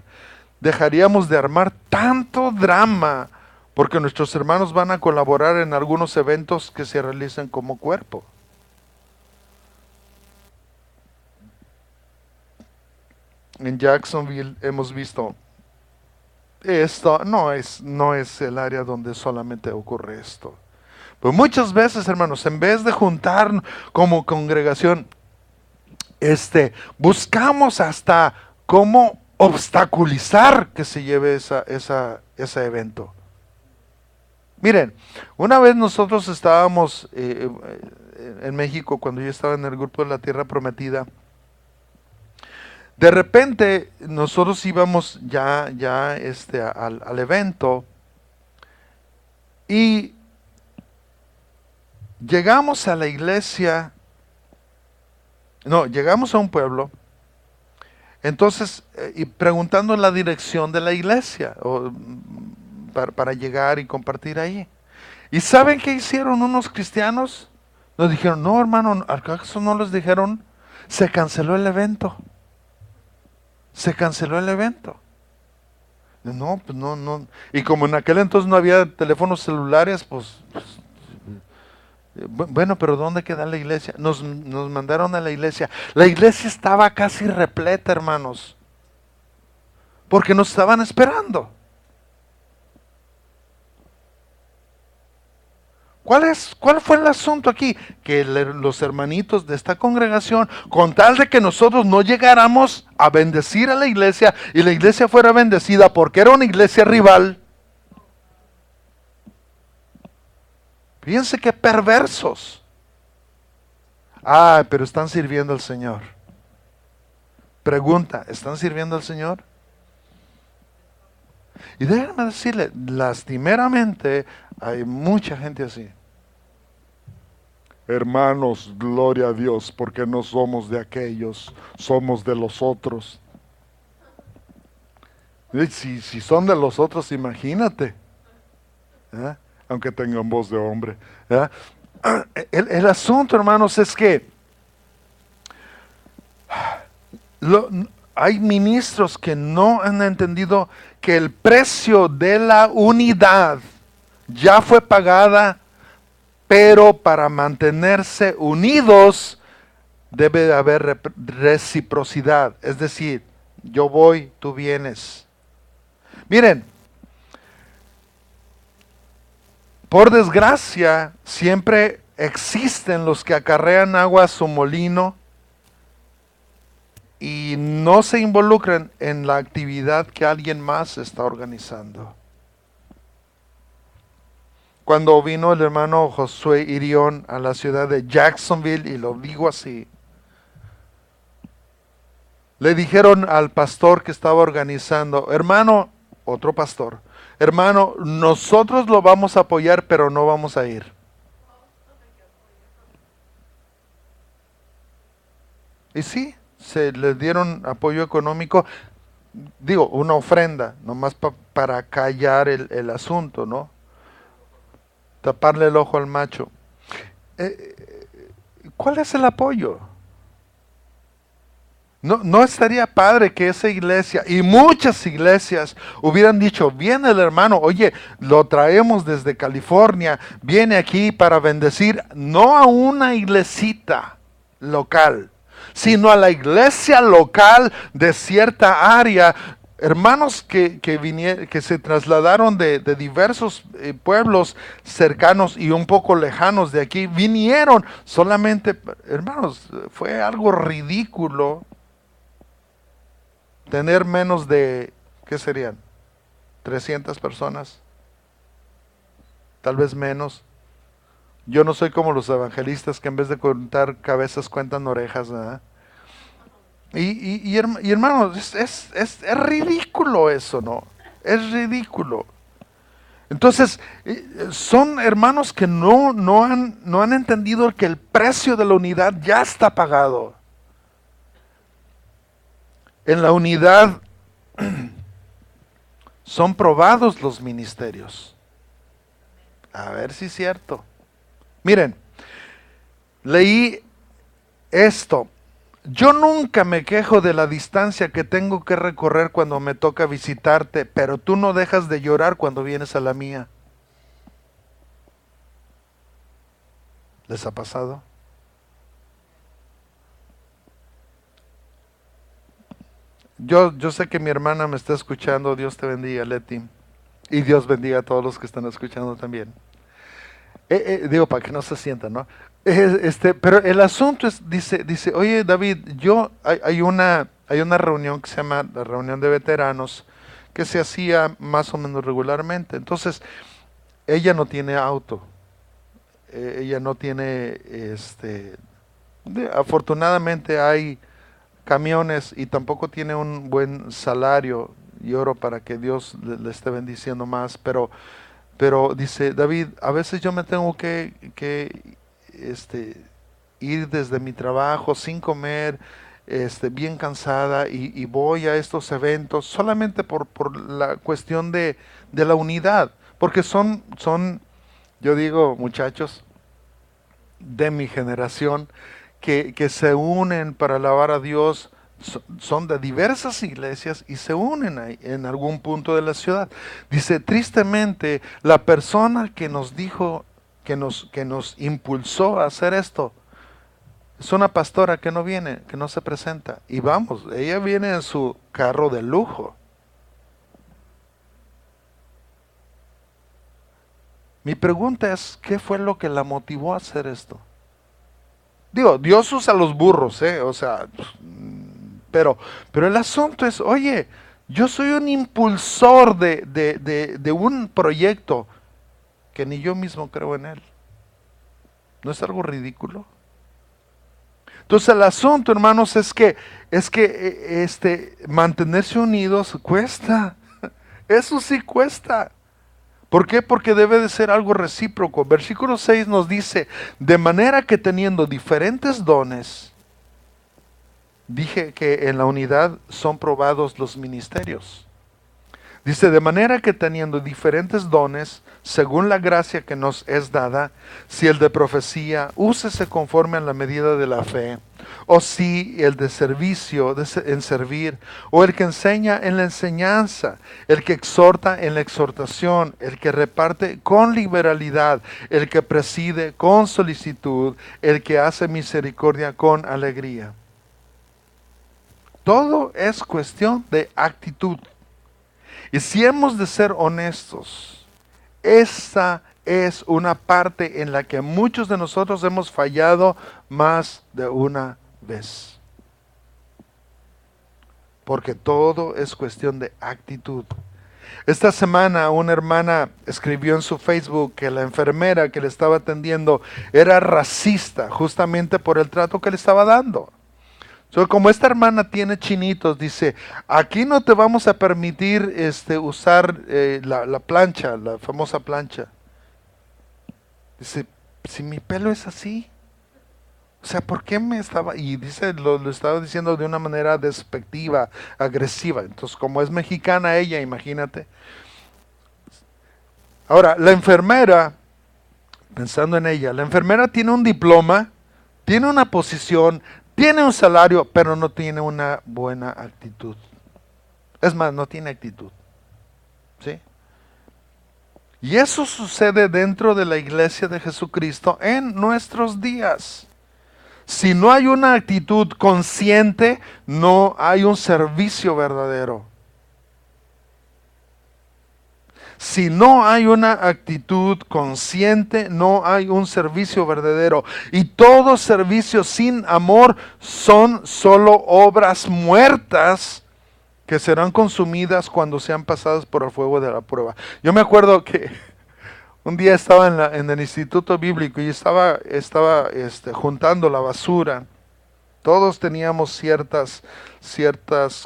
dejaríamos de armar tanto drama, porque nuestros hermanos van a colaborar en algunos eventos que se realicen como cuerpo. En Jacksonville hemos visto esto, no es el área donde solamente ocurre esto. Pero muchas veces, hermanos, en vez de juntar como congregación, buscamos hasta cómo obstaculizar que se lleve ese evento. Miren, una vez nosotros estábamos en México, cuando yo estaba en el grupo de la Tierra Prometida. De repente nosotros íbamos ya al evento y llegamos a la iglesia, llegamos a un pueblo, entonces, y preguntando la dirección de la iglesia, para llegar y compartir ahí. ¿Y saben qué hicieron unos cristianos? Nos dijeron: no, hermano, ¿acaso no les dijeron? Se canceló el evento. No, pues no. Y como en aquel entonces no había teléfonos celulares, bueno, pero ¿dónde queda la iglesia? Nos mandaron a la iglesia. La iglesia estaba casi repleta, hermanos, porque nos estaban esperando. ¿Cuál fue el asunto aquí? Que los hermanitos de esta congregación, con tal de que nosotros no llegáramos a bendecir a la iglesia y la iglesia fuera bendecida porque era una iglesia rival. Fíjense qué perversos. Pero están sirviendo al Señor. Pregunta, ¿están sirviendo al Señor? Y déjenme decirle, lastimeramente hay mucha gente así. Hermanos, gloria a Dios, porque no somos de aquellos, somos de los otros. Si son de los otros, imagínate. ¿Eh? Aunque tengan voz de hombre. ¿Eh? El asunto, hermanos, es que lo, hay ministros que no han entendido que el precio de la unidad ya fue pagada, pero para mantenerse unidos debe haber reciprocidad. Es decir, yo voy, tú vienes. Miren, por desgracia, siempre existen los que acarrean agua a su molino y no se involucran en la actividad que alguien más está organizando. Cuando vino el hermano Josué Irión a la ciudad de Jacksonville, y lo digo así, le dijeron al pastor que estaba organizando, hermano, otro pastor, hermano, nosotros lo vamos a apoyar, pero no vamos a ir. Y sí, se les dieron apoyo económico, digo, una ofrenda, nomás para callar el asunto, ¿no? Taparle el ojo al macho. ¿Cuál es el apoyo? No estaría padre que esa iglesia y muchas iglesias hubieran dicho, viene el hermano, oye, lo traemos desde California, viene aquí para bendecir, no a una iglesita local, sino a la iglesia local de cierta área. Hermanos que se trasladaron de diversos pueblos cercanos y un poco lejanos de aquí, vinieron solamente, hermanos, fue algo ridículo tener menos de, ¿qué serían? 300 personas, tal vez menos. Yo no soy como los evangelistas que en vez de contar cabezas cuentan orejas, ¿verdad? Y hermanos, es ridículo eso, ¿no? Es ridículo. Entonces, son hermanos que no han entendido que el precio de la unidad ya está pagado. En la unidad son probados los ministerios. A ver si es cierto. Miren, leí esto. Yo nunca me quejo de la distancia que tengo que recorrer cuando me toca visitarte, pero tú no dejas de llorar cuando vienes a la mía. ¿Les ha pasado? Yo sé que mi hermana me está escuchando. Dios te bendiga, Leti. Y Dios bendiga a todos los que están escuchando también. Digo, para que no se sientan, ¿no? Pero el asunto es, dice, oye David, hay una reunión que se llama la reunión de veteranos, que se hacía más o menos regularmente. Entonces, ella no tiene auto, ella no tiene, afortunadamente hay camiones y tampoco tiene un buen salario, y oro para que Dios le esté bendiciendo más, pero dice, David, a veces yo me tengo que ir desde mi trabajo sin comer, bien cansada, y voy a estos eventos solamente por la cuestión de la unidad, porque yo digo, muchachos de mi generación, que se unen para alabar a Dios, son de diversas iglesias y se unen ahí en algún punto de la ciudad. Dice, tristemente, la persona que nos dijo, que nos impulsó a hacer esto, es una pastora que no viene, que no se presenta. Y vamos, ella viene en su carro de lujo. Mi pregunta es, ¿qué fue lo que la motivó a hacer esto? Digo, Dios usa los burros, o sea, pero el asunto es, oye, yo soy un impulsor de un proyecto que ni yo mismo creo en él. ¿No es algo ridículo? Entonces el asunto, hermanos, es que mantenerse unidos cuesta. Eso sí cuesta. ¿Por qué? Porque debe de ser algo recíproco. Versículo 6 nos dice, de manera que teniendo diferentes dones, dije que en la unidad son probados los ministerios. Dice, de manera que teniendo diferentes dones, según la gracia que nos es dada, si el de profecía, úsese conforme a la medida de la fe, o si el de servicio, en servir, o el que enseña en la enseñanza, el que exhorta en la exhortación, el que reparte con liberalidad, el que preside con solicitud, el que hace misericordia con alegría. Todo es cuestión de actitud. Y si hemos de ser honestos, esa es una parte en la que muchos de nosotros hemos fallado más de una vez. Porque todo es cuestión de actitud. Esta semana una hermana escribió en su Facebook que la enfermera que le estaba atendiendo era racista justamente por el trato que le estaba dando. Como esta hermana tiene chinitos, dice, aquí no te vamos a permitir usar la plancha, la famosa plancha. Dice, si mi pelo es así, o sea, ¿por qué me estaba? Y dice, lo estaba diciendo de una manera despectiva, agresiva. Entonces, como es mexicana ella, imagínate. Ahora, la enfermera, pensando en ella, la enfermera tiene un diploma, tiene una posición, tiene un salario, pero no tiene una buena actitud. Es más, no tiene actitud. ¿Sí? Y eso sucede dentro de la iglesia de Jesucristo en nuestros días. Si no hay una actitud consciente, no hay un servicio verdadero. Si no hay una actitud consciente, no hay un servicio verdadero. Y todo servicio sin amor son solo obras muertas que serán consumidas cuando sean pasadas por el fuego de la prueba. Yo me acuerdo que un día estaba en el instituto bíblico y estaba juntando la basura. Todos teníamos ciertas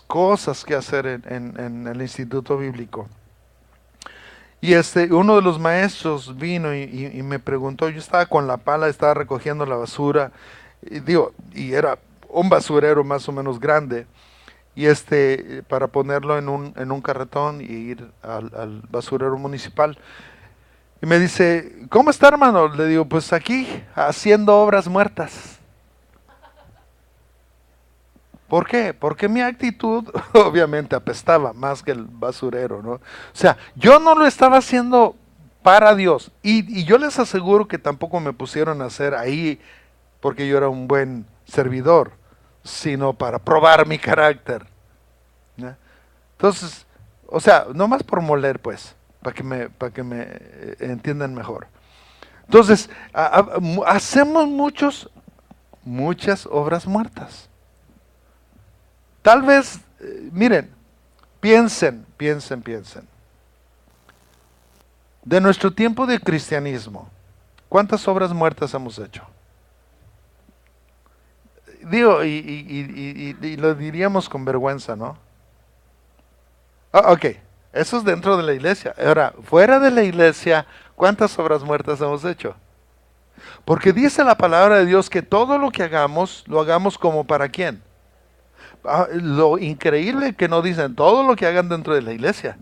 cosas que hacer en el instituto bíblico. Y uno de los maestros vino y me preguntó, yo estaba con la pala, estaba recogiendo la basura, y era un basurero más o menos grande, y para ponerlo en un carretón y ir al basurero municipal. Y me dice, ¿cómo está, hermano? Le digo, pues aquí, haciendo obras muertas. ¿Por qué? Porque mi actitud obviamente apestaba más que el basurero, ¿no? O sea, yo no lo estaba haciendo para Dios. Y yo les aseguro que tampoco me pusieron a hacer ahí porque yo era un buen servidor, sino para probar mi carácter. ¿Ya? Entonces, o sea, no más por moler, pues, para que me entiendan mejor. Entonces, hacemos muchas obras muertas. Tal vez, miren, piensen. De nuestro tiempo de cristianismo, ¿cuántas obras muertas hemos hecho? Digo, y lo diríamos con vergüenza, ¿no? Ok, eso es dentro de la iglesia. Ahora, fuera de la iglesia, ¿cuántas obras muertas hemos hecho? Porque dice la palabra de Dios que todo lo que hagamos, lo hagamos como para quién. Lo increíble que no dicen todo lo que hagan dentro de la iglesia.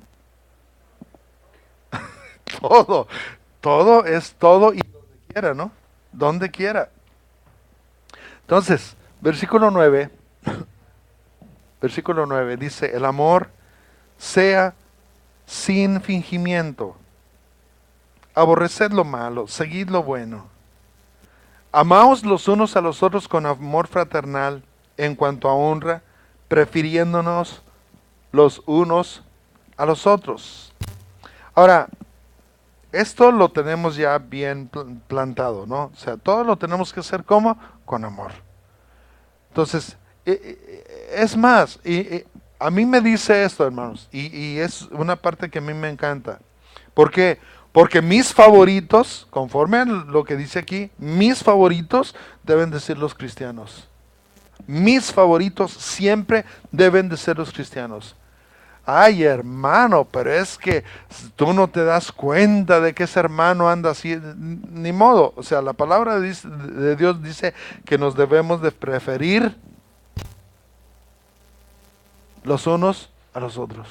Todo es todo y donde quiera, ¿no? Donde quiera. Entonces, versículo 9 dice, el amor sea sin fingimiento. Aborreced lo malo, seguid lo bueno. Amaos los unos a los otros con amor fraternal en cuanto a honra, prefiriéndonos los unos a los otros. Ahora, esto lo tenemos ya bien plantado, ¿no? O sea, todo lo tenemos que hacer como con amor. Entonces, es más, a mí me dice esto, hermanos, y es una parte que a mí me encanta. ¿Por qué? Porque mis favoritos, conforme a lo que dice aquí, mis favoritos deben de ser los cristianos. Mis favoritos siempre deben de ser los cristianos. Ay, hermano, pero es que tú no te das cuenta de que ese hermano anda así, ni modo. O sea, la palabra de Dios dice que nos debemos de preferir los unos a los otros.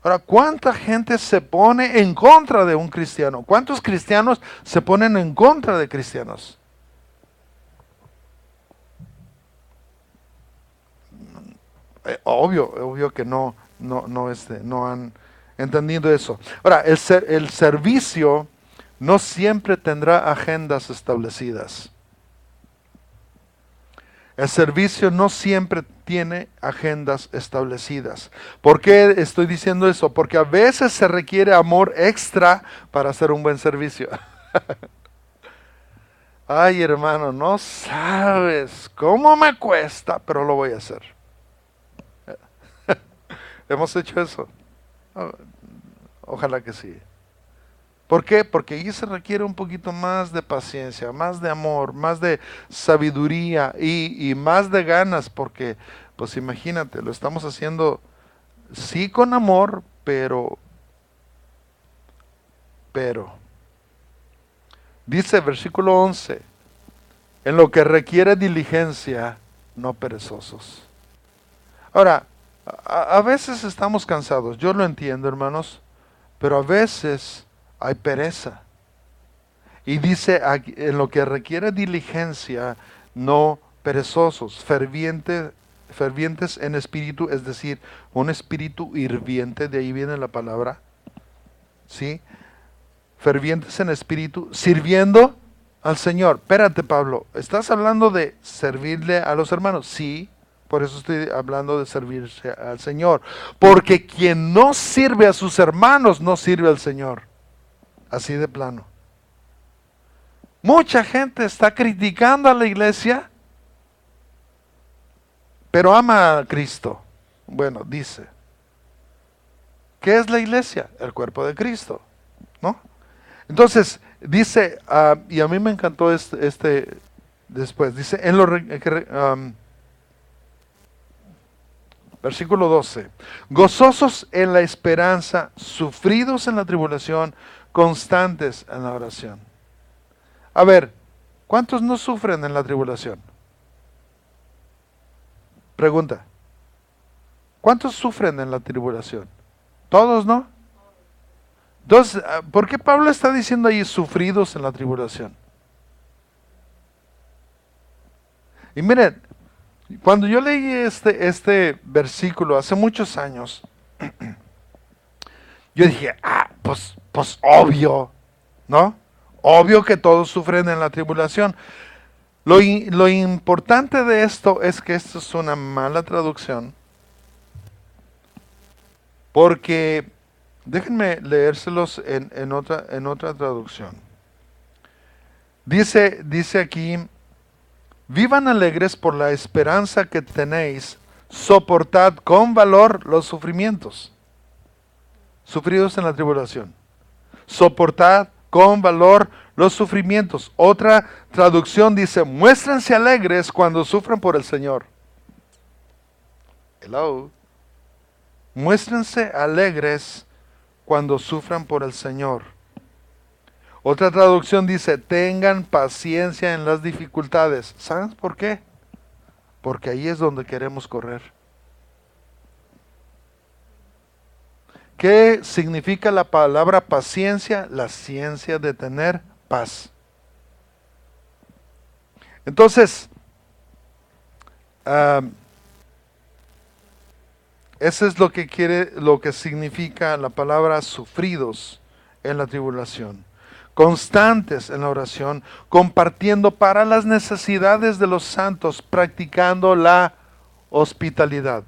Ahora, ¿cuánta gente se pone en contra de un cristiano? ¿Cuántos cristianos se ponen en contra de cristianos? Obvio que no han entendido eso. Ahora, el servicio no siempre tendrá agendas establecidas. El servicio no siempre tiene agendas establecidas. ¿Por qué estoy diciendo eso? Porque a veces se requiere amor extra para hacer un buen servicio. Ay, hermano, no sabes cómo me cuesta, pero lo voy a hacer. ¿Hemos hecho eso? Ojalá que sí. ¿Por qué? Porque ahí se requiere un poquito más de paciencia, más de amor, más de sabiduría y más de ganas, porque, pues imagínate, lo estamos haciendo sí con amor, pero, dice versículo 11, en lo que requiere diligencia, no perezosos. Ahora, a veces estamos cansados, yo lo entiendo, hermanos, pero a veces hay pereza. Y dice, en lo que requiere diligencia, no perezosos, fervientes en espíritu, es decir, un espíritu hirviente, de ahí viene la palabra, ¿sí? Fervientes en espíritu, sirviendo al Señor. Espérate, Pablo, ¿estás hablando de servirle a los hermanos? Sí, por eso estoy hablando de servirse al Señor. Porque quien no sirve a sus hermanos, no sirve al Señor. Así de plano. Mucha gente está criticando a la iglesia, pero ama a Cristo. Bueno, dice, ¿qué es la iglesia? El cuerpo de Cristo, ¿no? Entonces, dice, y a mí me encantó este después, dice, versículo 12, gozosos en la esperanza, sufridos en la tribulación, constantes en la oración. A ver, ¿cuántos no sufren en la tribulación? Pregunta. ¿Cuántos sufren en la tribulación? Todos, ¿no? Entonces, ¿por qué Pablo está diciendo ahí sufridos en la tribulación? Y miren, cuando yo leí este versículo hace muchos años, yo dije, pues obvio, ¿no? Obvio que todos sufren en la tribulación. Lo importante de esto es que esto es una mala traducción, porque déjenme leérselos en otra traducción. Dice aquí, vivan alegres por la esperanza que tenéis, soportad con valor los sufrimientos, sufridos en la tribulación. Soportad con valor los sufrimientos. Otra traducción dice, muéstrense alegres cuando sufran por el Señor. Hello. Muéstrense alegres cuando sufran por el Señor. Otra traducción dice, tengan paciencia en las dificultades. ¿Saben por qué? Porque ahí es donde queremos correr. ¿Qué significa la palabra paciencia? La ciencia de tener paz. Entonces, eso es lo que significa la palabra sufridos en la tribulación. Constantes en la oración, compartiendo para las necesidades de los santos, practicando la hospitalidad,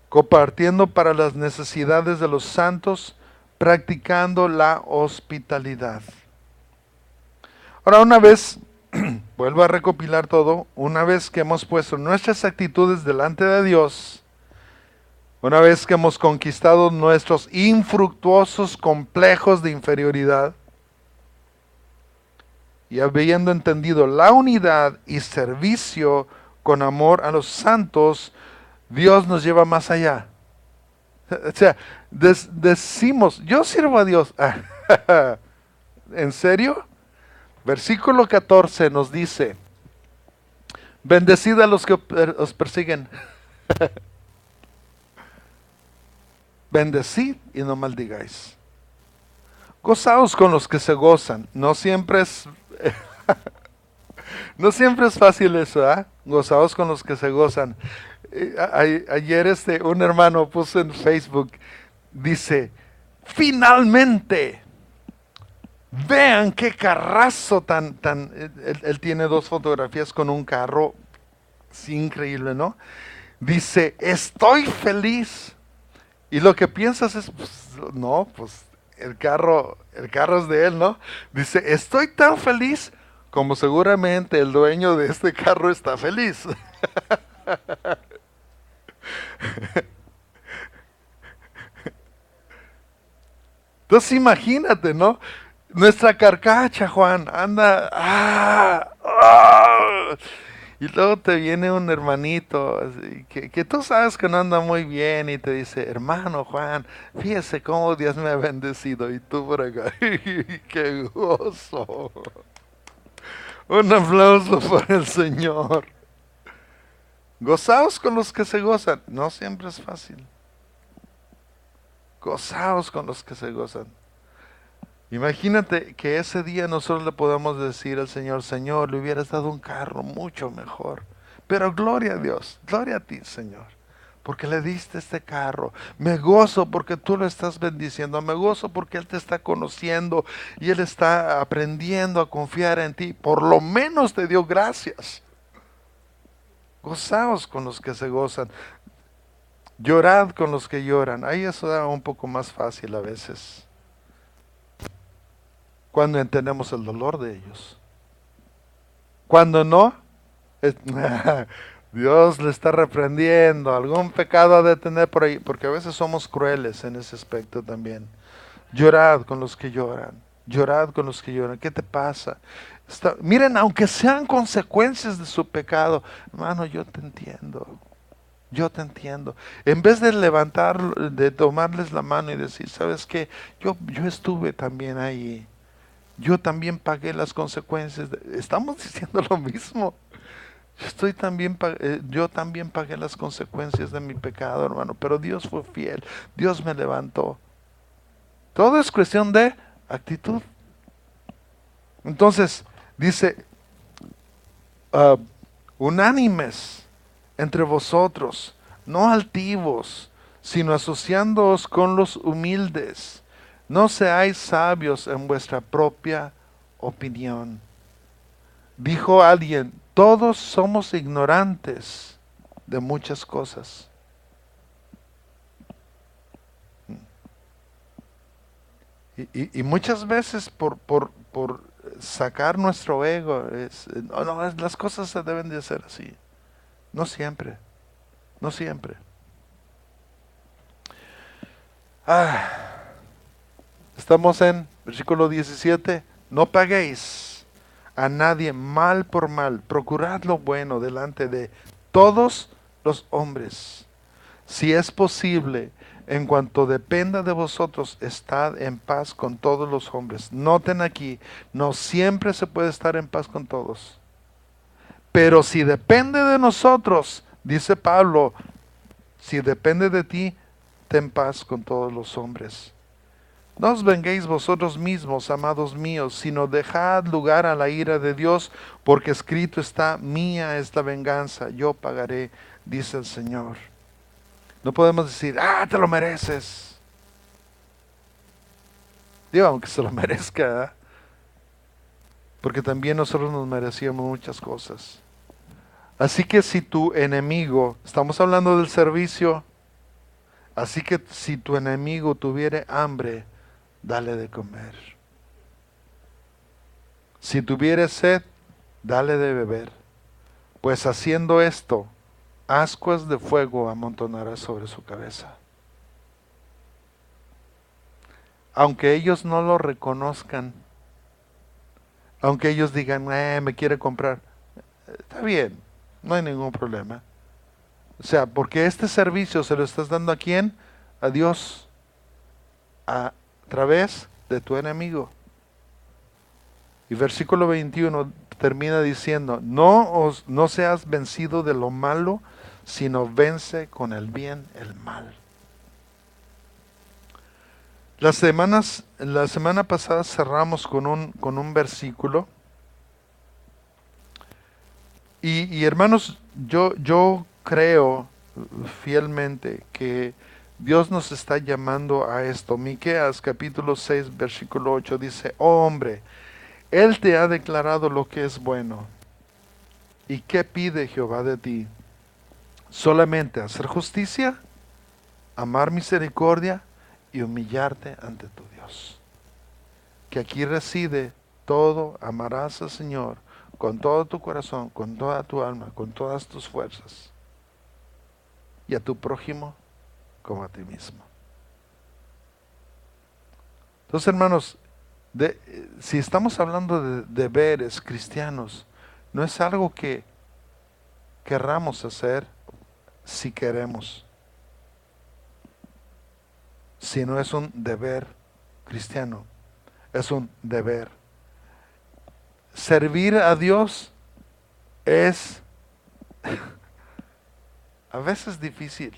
compartiendo para las necesidades de los santos, practicando la hospitalidad. Ahora, una vez, vuelvo a recopilar todo, una vez que hemos puesto nuestras actitudes delante de Dios, una vez que hemos conquistado nuestros infructuosos complejos de inferioridad, y habiendo entendido la unidad y servicio con amor a los santos, Dios nos lleva más allá. O sea, decimos, yo sirvo a Dios. ¿En serio? Versículo 14 nos dice, bendecid a los que os persiguen. bendecid y no maldigáis. Gozaos con los que se gozan. No siempre es no siempre es fácil eso, ¿ah? Gozaos con los que se gozan. Ayer un hermano puso en Facebook, dice, finalmente, vean qué carrazo él tiene 2 fotografías con un carro, es increíble, ¿no? Dice, estoy feliz. Y lo que piensas es, pues, no, pues el carro es de él, ¿no? Dice, estoy tan feliz como seguramente el dueño de este carro está feliz. Entonces imagínate, ¿no? Nuestra carcacha, Juan, anda, y luego te viene un hermanito así, que tú sabes que no anda muy bien y te dice, hermano Juan, fíjese cómo Dios me ha bendecido y tú por acá, ¡qué gozo! Un aplauso por el Señor. Gozaos con los que se gozan. No siempre es fácil. Gozaos con los que se gozan. Imagínate que ese día nosotros le podamos decir al Señor, Señor, le hubieras dado un carro mucho mejor. Pero gloria a Dios, gloria a ti, Señor, porque le diste este carro. Me gozo porque tú lo estás bendiciendo. Me gozo porque Él te está conociendo y Él está aprendiendo a confiar en ti. Por lo menos te dio gracias. Gozaos con los que se gozan. Llorad con los que lloran. Ahí eso da un poco más fácil a veces, cuando entendemos el dolor de ellos. Cuando no, Dios le está reprendiendo. Algún pecado ha de tener por ahí, porque a veces somos crueles en ese aspecto también. Llorad con los que lloran. Llorad con los que lloran. ¿Qué te pasa? Miren, aunque sean consecuencias de su pecado, hermano, yo te entiendo. Yo te entiendo. En vez de de tomarles la mano y decir, ¿sabes qué? Yo estuve también ahí. Yo también pagué las consecuencias. Estamos diciendo lo mismo. Yo también pagué las consecuencias de mi pecado, hermano. Pero Dios fue fiel. Dios me levantó. Todo es cuestión de actitud. Entonces, dice, unánimes entre vosotros, no altivos, sino asociándoos con los humildes. No seáis sabios en vuestra propia opinión. Dijo alguien, todos somos ignorantes de muchas cosas. Y muchas veces por sacar nuestro ego, las cosas se deben de hacer así. No siempre, no siempre. Estamos en versículo 17. No paguéis a nadie mal por mal. Procurad lo bueno delante de todos los hombres. Si es posible, en cuanto dependa de vosotros, estad en paz con todos los hombres. Noten aquí, no siempre se puede estar en paz con todos. Pero si depende de nosotros, dice Pablo, si depende de ti, ten paz con todos los hombres. No os venguéis vosotros mismos, amados míos, sino dejad lugar a la ira de Dios, porque escrito está, mía es la venganza, yo pagaré, dice el Señor. No podemos decir, te lo mereces. Digo, aunque se lo merezca, porque también nosotros nos merecíamos muchas cosas. Así que si tu enemigo, estamos hablando del servicio, así que si tu enemigo tuviere hambre, dale de comer. Si tuviere sed, dale de beber. Pues haciendo esto, ascuas de fuego amontonarás sobre su cabeza. Aunque ellos no lo reconozcan, aunque ellos digan, me quiere comprar, está bien, no hay ningún problema. O sea, porque este servicio se lo estás dando ¿a quién? A Dios, a través de tu enemigo. Y versículo 21 termina diciendo, no seas vencido de lo malo, sino vence con el bien el mal. La semana pasada cerramos con un versículo. Y hermanos, yo creo fielmente que Dios nos está llamando a esto. Miqueas capítulo 6 versículo 8 dice: oh hombre, Él te ha declarado lo que es bueno. ¿Y qué pide Jehová de ti? Solamente hacer justicia, amar misericordia y humillarte ante tu Dios. Que aquí reside todo: amarás al Señor con todo tu corazón, con toda tu alma, con todas tus fuerzas, y a tu prójimo como a ti mismo. Entonces, hermanos, si estamos hablando de deberes cristianos, no es algo que querramos hacer si queremos, sino es un deber cristiano, es un deber. Servir a Dios es a veces difícil.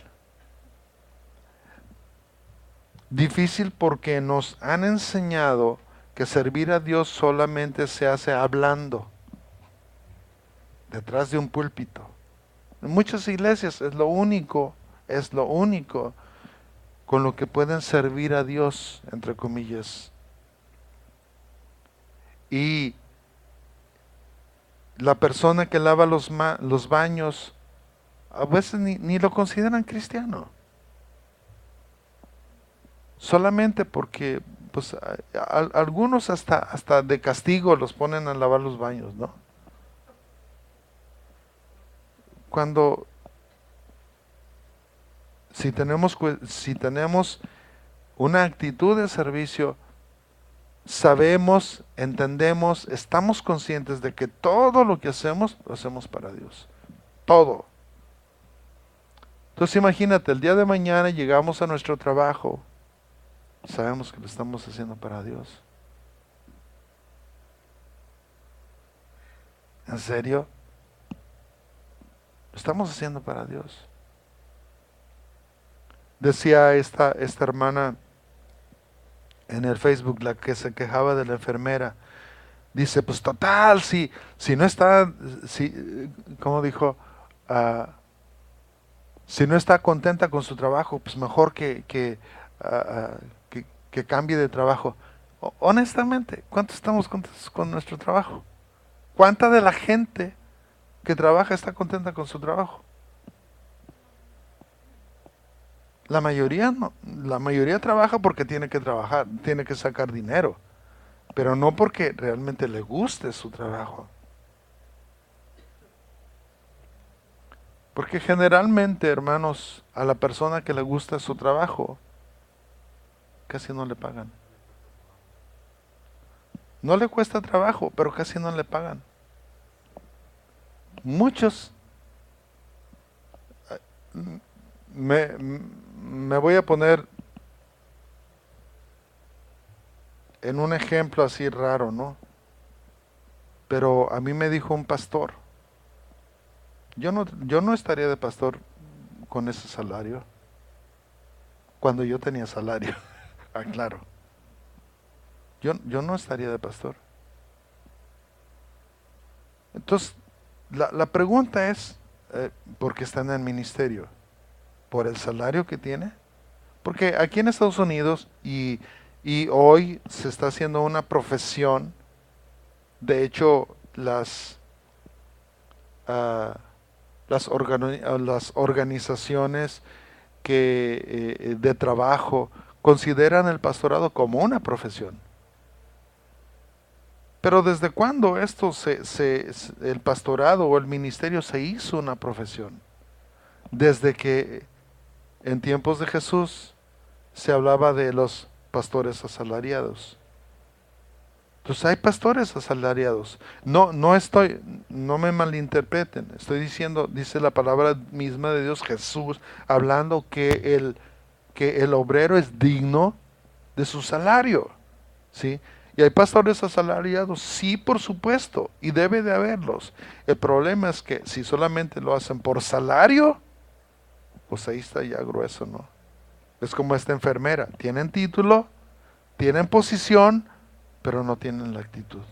Difícil porque nos han enseñado que servir a Dios solamente se hace hablando detrás de un púlpito. En muchas iglesias es lo único con lo que pueden servir a Dios, entre comillas. Y la persona que lava los baños, a veces ni lo consideran cristiano. Solamente porque pues algunos hasta de castigo los ponen a lavar los baños, ¿no? Cuando si tenemos una actitud de servicio, sabemos, entendemos, estamos conscientes de que todo lo que hacemos, lo hacemos para Dios. Todo. Entonces imagínate, el día de mañana llegamos a nuestro trabajo, sabemos que lo estamos haciendo para Dios. ¿En serio? Lo estamos haciendo para Dios. Decía esta hermana en el Facebook, la que se quejaba de la enfermera, dice, pues total, si no está, como dijo, ah, si no está contenta con su trabajo, pues mejor que cambie de trabajo. Honestamente, ¿cuántos estamos contentos con nuestro trabajo? ¿Cuánta de la gente que trabaja está contenta con su trabajo? La mayoría no. La mayoría trabaja porque tiene que trabajar, tiene que sacar dinero, pero no porque realmente le guste su trabajo. Porque generalmente, hermanos, a la persona que le gusta su trabajo, casi no le pagan. No le cuesta trabajo, pero casi no le pagan. Muchos, me voy a poner en un ejemplo así raro, ¿no? Pero a mí me dijo un pastor, yo no estaría de pastor con ese salario, cuando yo tenía salario, aclaro. Yo no estaría de pastor. Entonces, la pregunta es, ¿por qué está en el ministerio? ¿Por el salario que tiene? Porque aquí en Estados Unidos y hoy se está haciendo una profesión. De hecho, ah, las organizaciones de trabajo consideran el pastorado como una profesión. Pero ¿desde cuándo el pastorado o el ministerio se hizo una profesión? Desde que en tiempos de Jesús se hablaba de los pastores asalariados. Entonces hay pastores asalariados. No me malinterpreten. Estoy diciendo, dice la palabra misma de Dios, Jesús, hablando que el obrero es digno de su salario. ¿Sí? ¿Y hay pastores asalariados? Sí, por supuesto, y debe de haberlos. El problema es que si solamente lo hacen por salario, pues ahí está ya grueso, ¿no? Es como esta enfermera. Tienen título, Tienen posición, pero no tienen la actitud.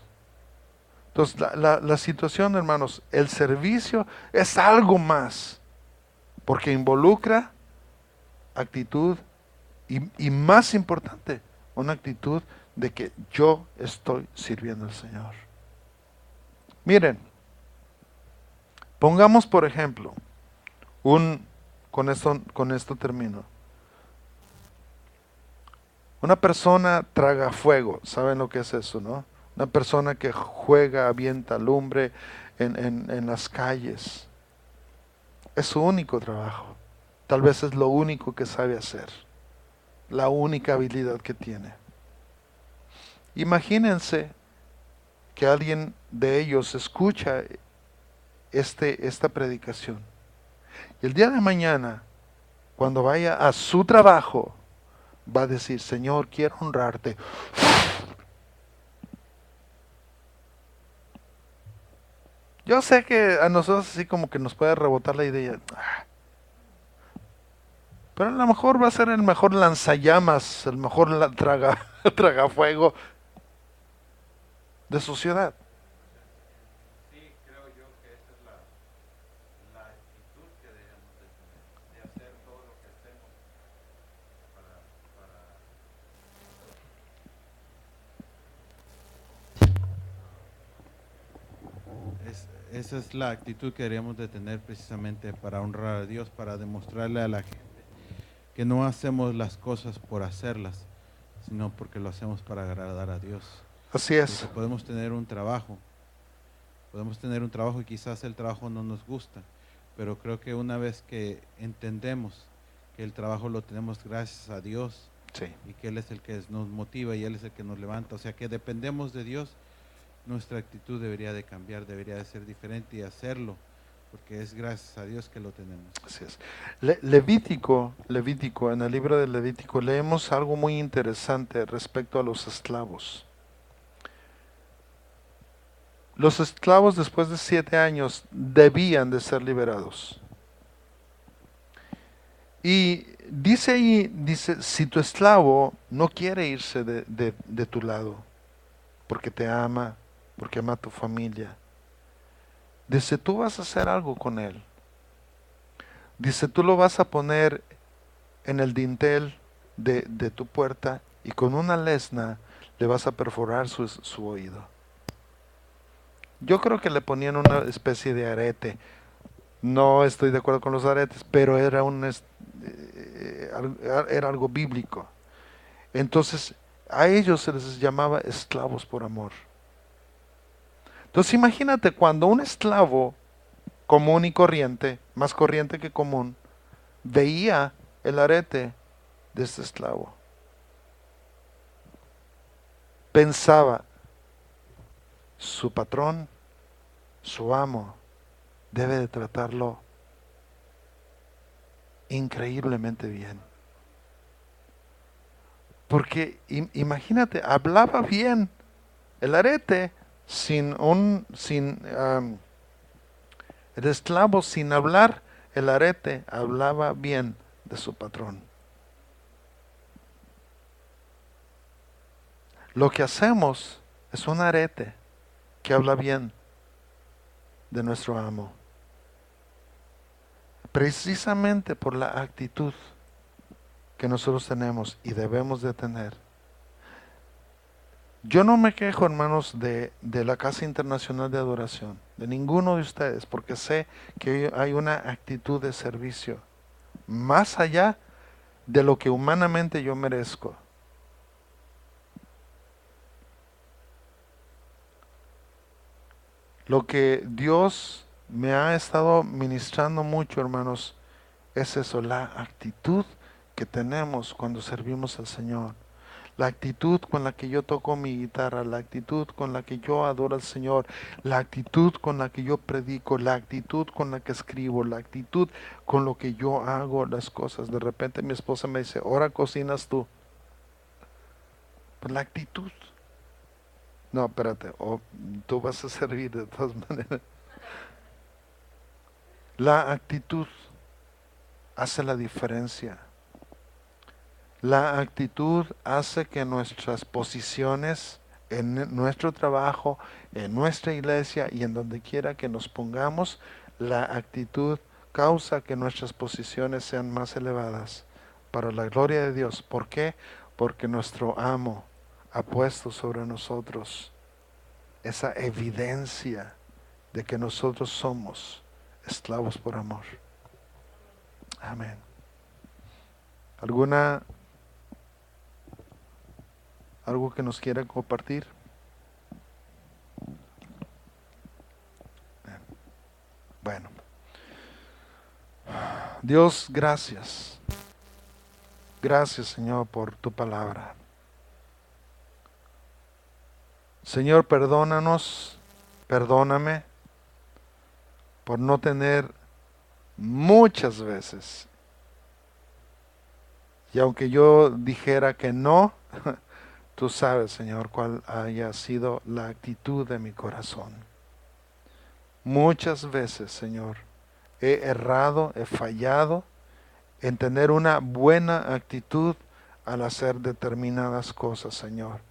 Entonces, la situación, hermanos, el servicio es algo más, porque involucra actitud y más importante, una actitud de que yo estoy sirviendo al Señor. Miren, pongamos por ejemplo, con esto termino. Una persona traga fuego, ¿saben lo que es eso, no? Una persona que juega, avienta lumbre en las calles. Es su único trabajo. Tal vez es lo único que sabe hacer. La única habilidad que tiene. Imagínense que alguien de ellos escucha esta predicación. Y el día de mañana, cuando vaya a su trabajo, va a decir, Señor, quiero honrarte. Yo sé que a nosotros así como que nos puede rebotar la idea. Pero a lo mejor va a ser el mejor lanzallamas, el mejor tragafuego de su ciudad. Sí, creo yo que esa es la actitud que debemos de tener, de hacer todo lo que hacemos para Esa es la actitud que deberíamos de tener precisamente para honrar a Dios, para demostrarle a la gente que no hacemos las cosas por hacerlas, sino porque lo hacemos para agradar a Dios. Así Porque es. podemos tener un trabajo y quizás el trabajo no nos gusta, pero creo que una vez que entendemos que el trabajo lo tenemos gracias a Dios Sí. y que Él es el que nos motiva y Él es el que nos levanta, o sea que dependemos de Dios, nuestra actitud debería de cambiar, debería de ser diferente y hacerlo, porque es gracias a Dios que lo tenemos. Así es. Levítico, en el libro de Levítico leemos algo muy interesante respecto a los esclavos. Los esclavos después de 7 años debían de ser liberados. Y dice ahí, dice, si tu esclavo no quiere irse de tu lado, porque te ama, porque ama a tu familia, dice, tú vas a hacer algo con él. Dice, tú lo vas a poner en el dintel de tu puerta y con una lesna le vas a perforar su oído. Yo creo que le ponían una especie de arete. No estoy de acuerdo con los aretes, pero era algo bíblico. Entonces, a ellos se les llamaba esclavos por amor. Entonces, imagínate cuando un esclavo común y corriente, más corriente que común, veía el arete de este esclavo. Pensaba, su patrón, su amo, debe de tratarlo increíblemente bien. Porque imagínate, hablaba bien el arete el esclavo sin hablar, el arete hablaba bien de su patrón. Lo que hacemos es un arete que habla bien de nuestro amo. Precisamente por la actitud que nosotros tenemos y debemos de tener. Yo no me quejo, hermanos, de la Casa Internacional de Adoración, de ninguno de ustedes, porque sé que hay una actitud de servicio más allá de lo que humanamente yo merezco. Lo que Dios me ha estado ministrando mucho, hermanos, es eso, la actitud que tenemos cuando servimos al Señor. La actitud con la que yo toco mi guitarra, la actitud con la que yo adoro al Señor, la actitud con la que yo predico, la actitud con la que escribo, la actitud con lo que yo hago las cosas. De repente mi esposa me dice, ahora cocinas tú. Pues la actitud. No, espérate, tú vas a servir de todas maneras. La actitud hace la diferencia. La actitud hace que nuestras posiciones en nuestro trabajo, en nuestra iglesia y en donde quiera que nos pongamos, la actitud causa que nuestras posiciones sean más elevadas para la gloria de Dios. ¿Por qué? Porque nuestro amo ha puesto sobre nosotros esa evidencia de que nosotros somos esclavos por amor. Amén. ¿Algo que nos quiera compartir? Bueno. Dios, gracias. Gracias, Señor, por tu palabra. Señor, perdónanos, perdóname por no tener muchas veces. Y aunque yo dijera que no, tú sabes, Señor, cuál haya sido la actitud de mi corazón. Muchas veces, Señor, he errado, he fallado en tener una buena actitud al hacer determinadas cosas, Señor.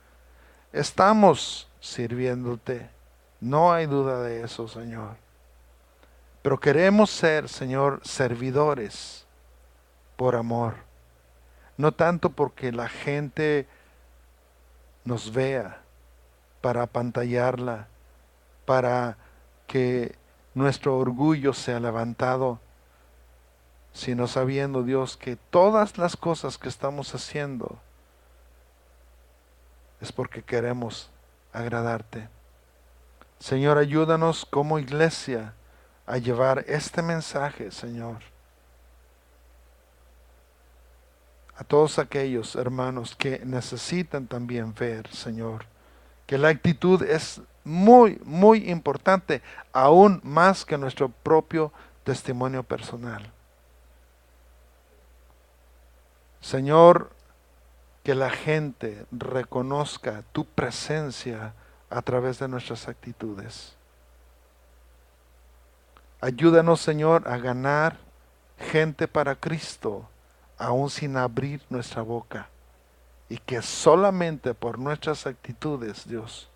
Estamos sirviéndote, no hay duda de eso, Señor. Pero queremos ser, Señor, servidores por amor. No tanto porque la gente nos vea, para apantallarla, para que nuestro orgullo sea levantado, sino sabiendo, Dios, que todas las cosas que estamos haciendo es porque queremos agradarte. Señor, ayúdanos como iglesia a llevar este mensaje, Señor, a todos aquellos hermanos que necesitan también ver, Señor, que la actitud es muy, muy importante, aún más que nuestro propio testimonio personal. Señor, que la gente reconozca tu presencia a través de nuestras actitudes. Ayúdanos, Señor, a ganar gente para Cristo, aún sin abrir nuestra boca. Y que solamente por nuestras actitudes, Dios,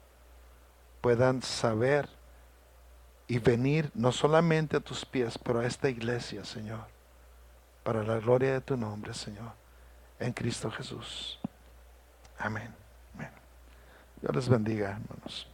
puedan saber y venir no solamente a tus pies, pero a esta iglesia, Señor, para la gloria de tu nombre, Señor, en Cristo Jesús. Amén. Amén. Dios les bendiga, hermanos.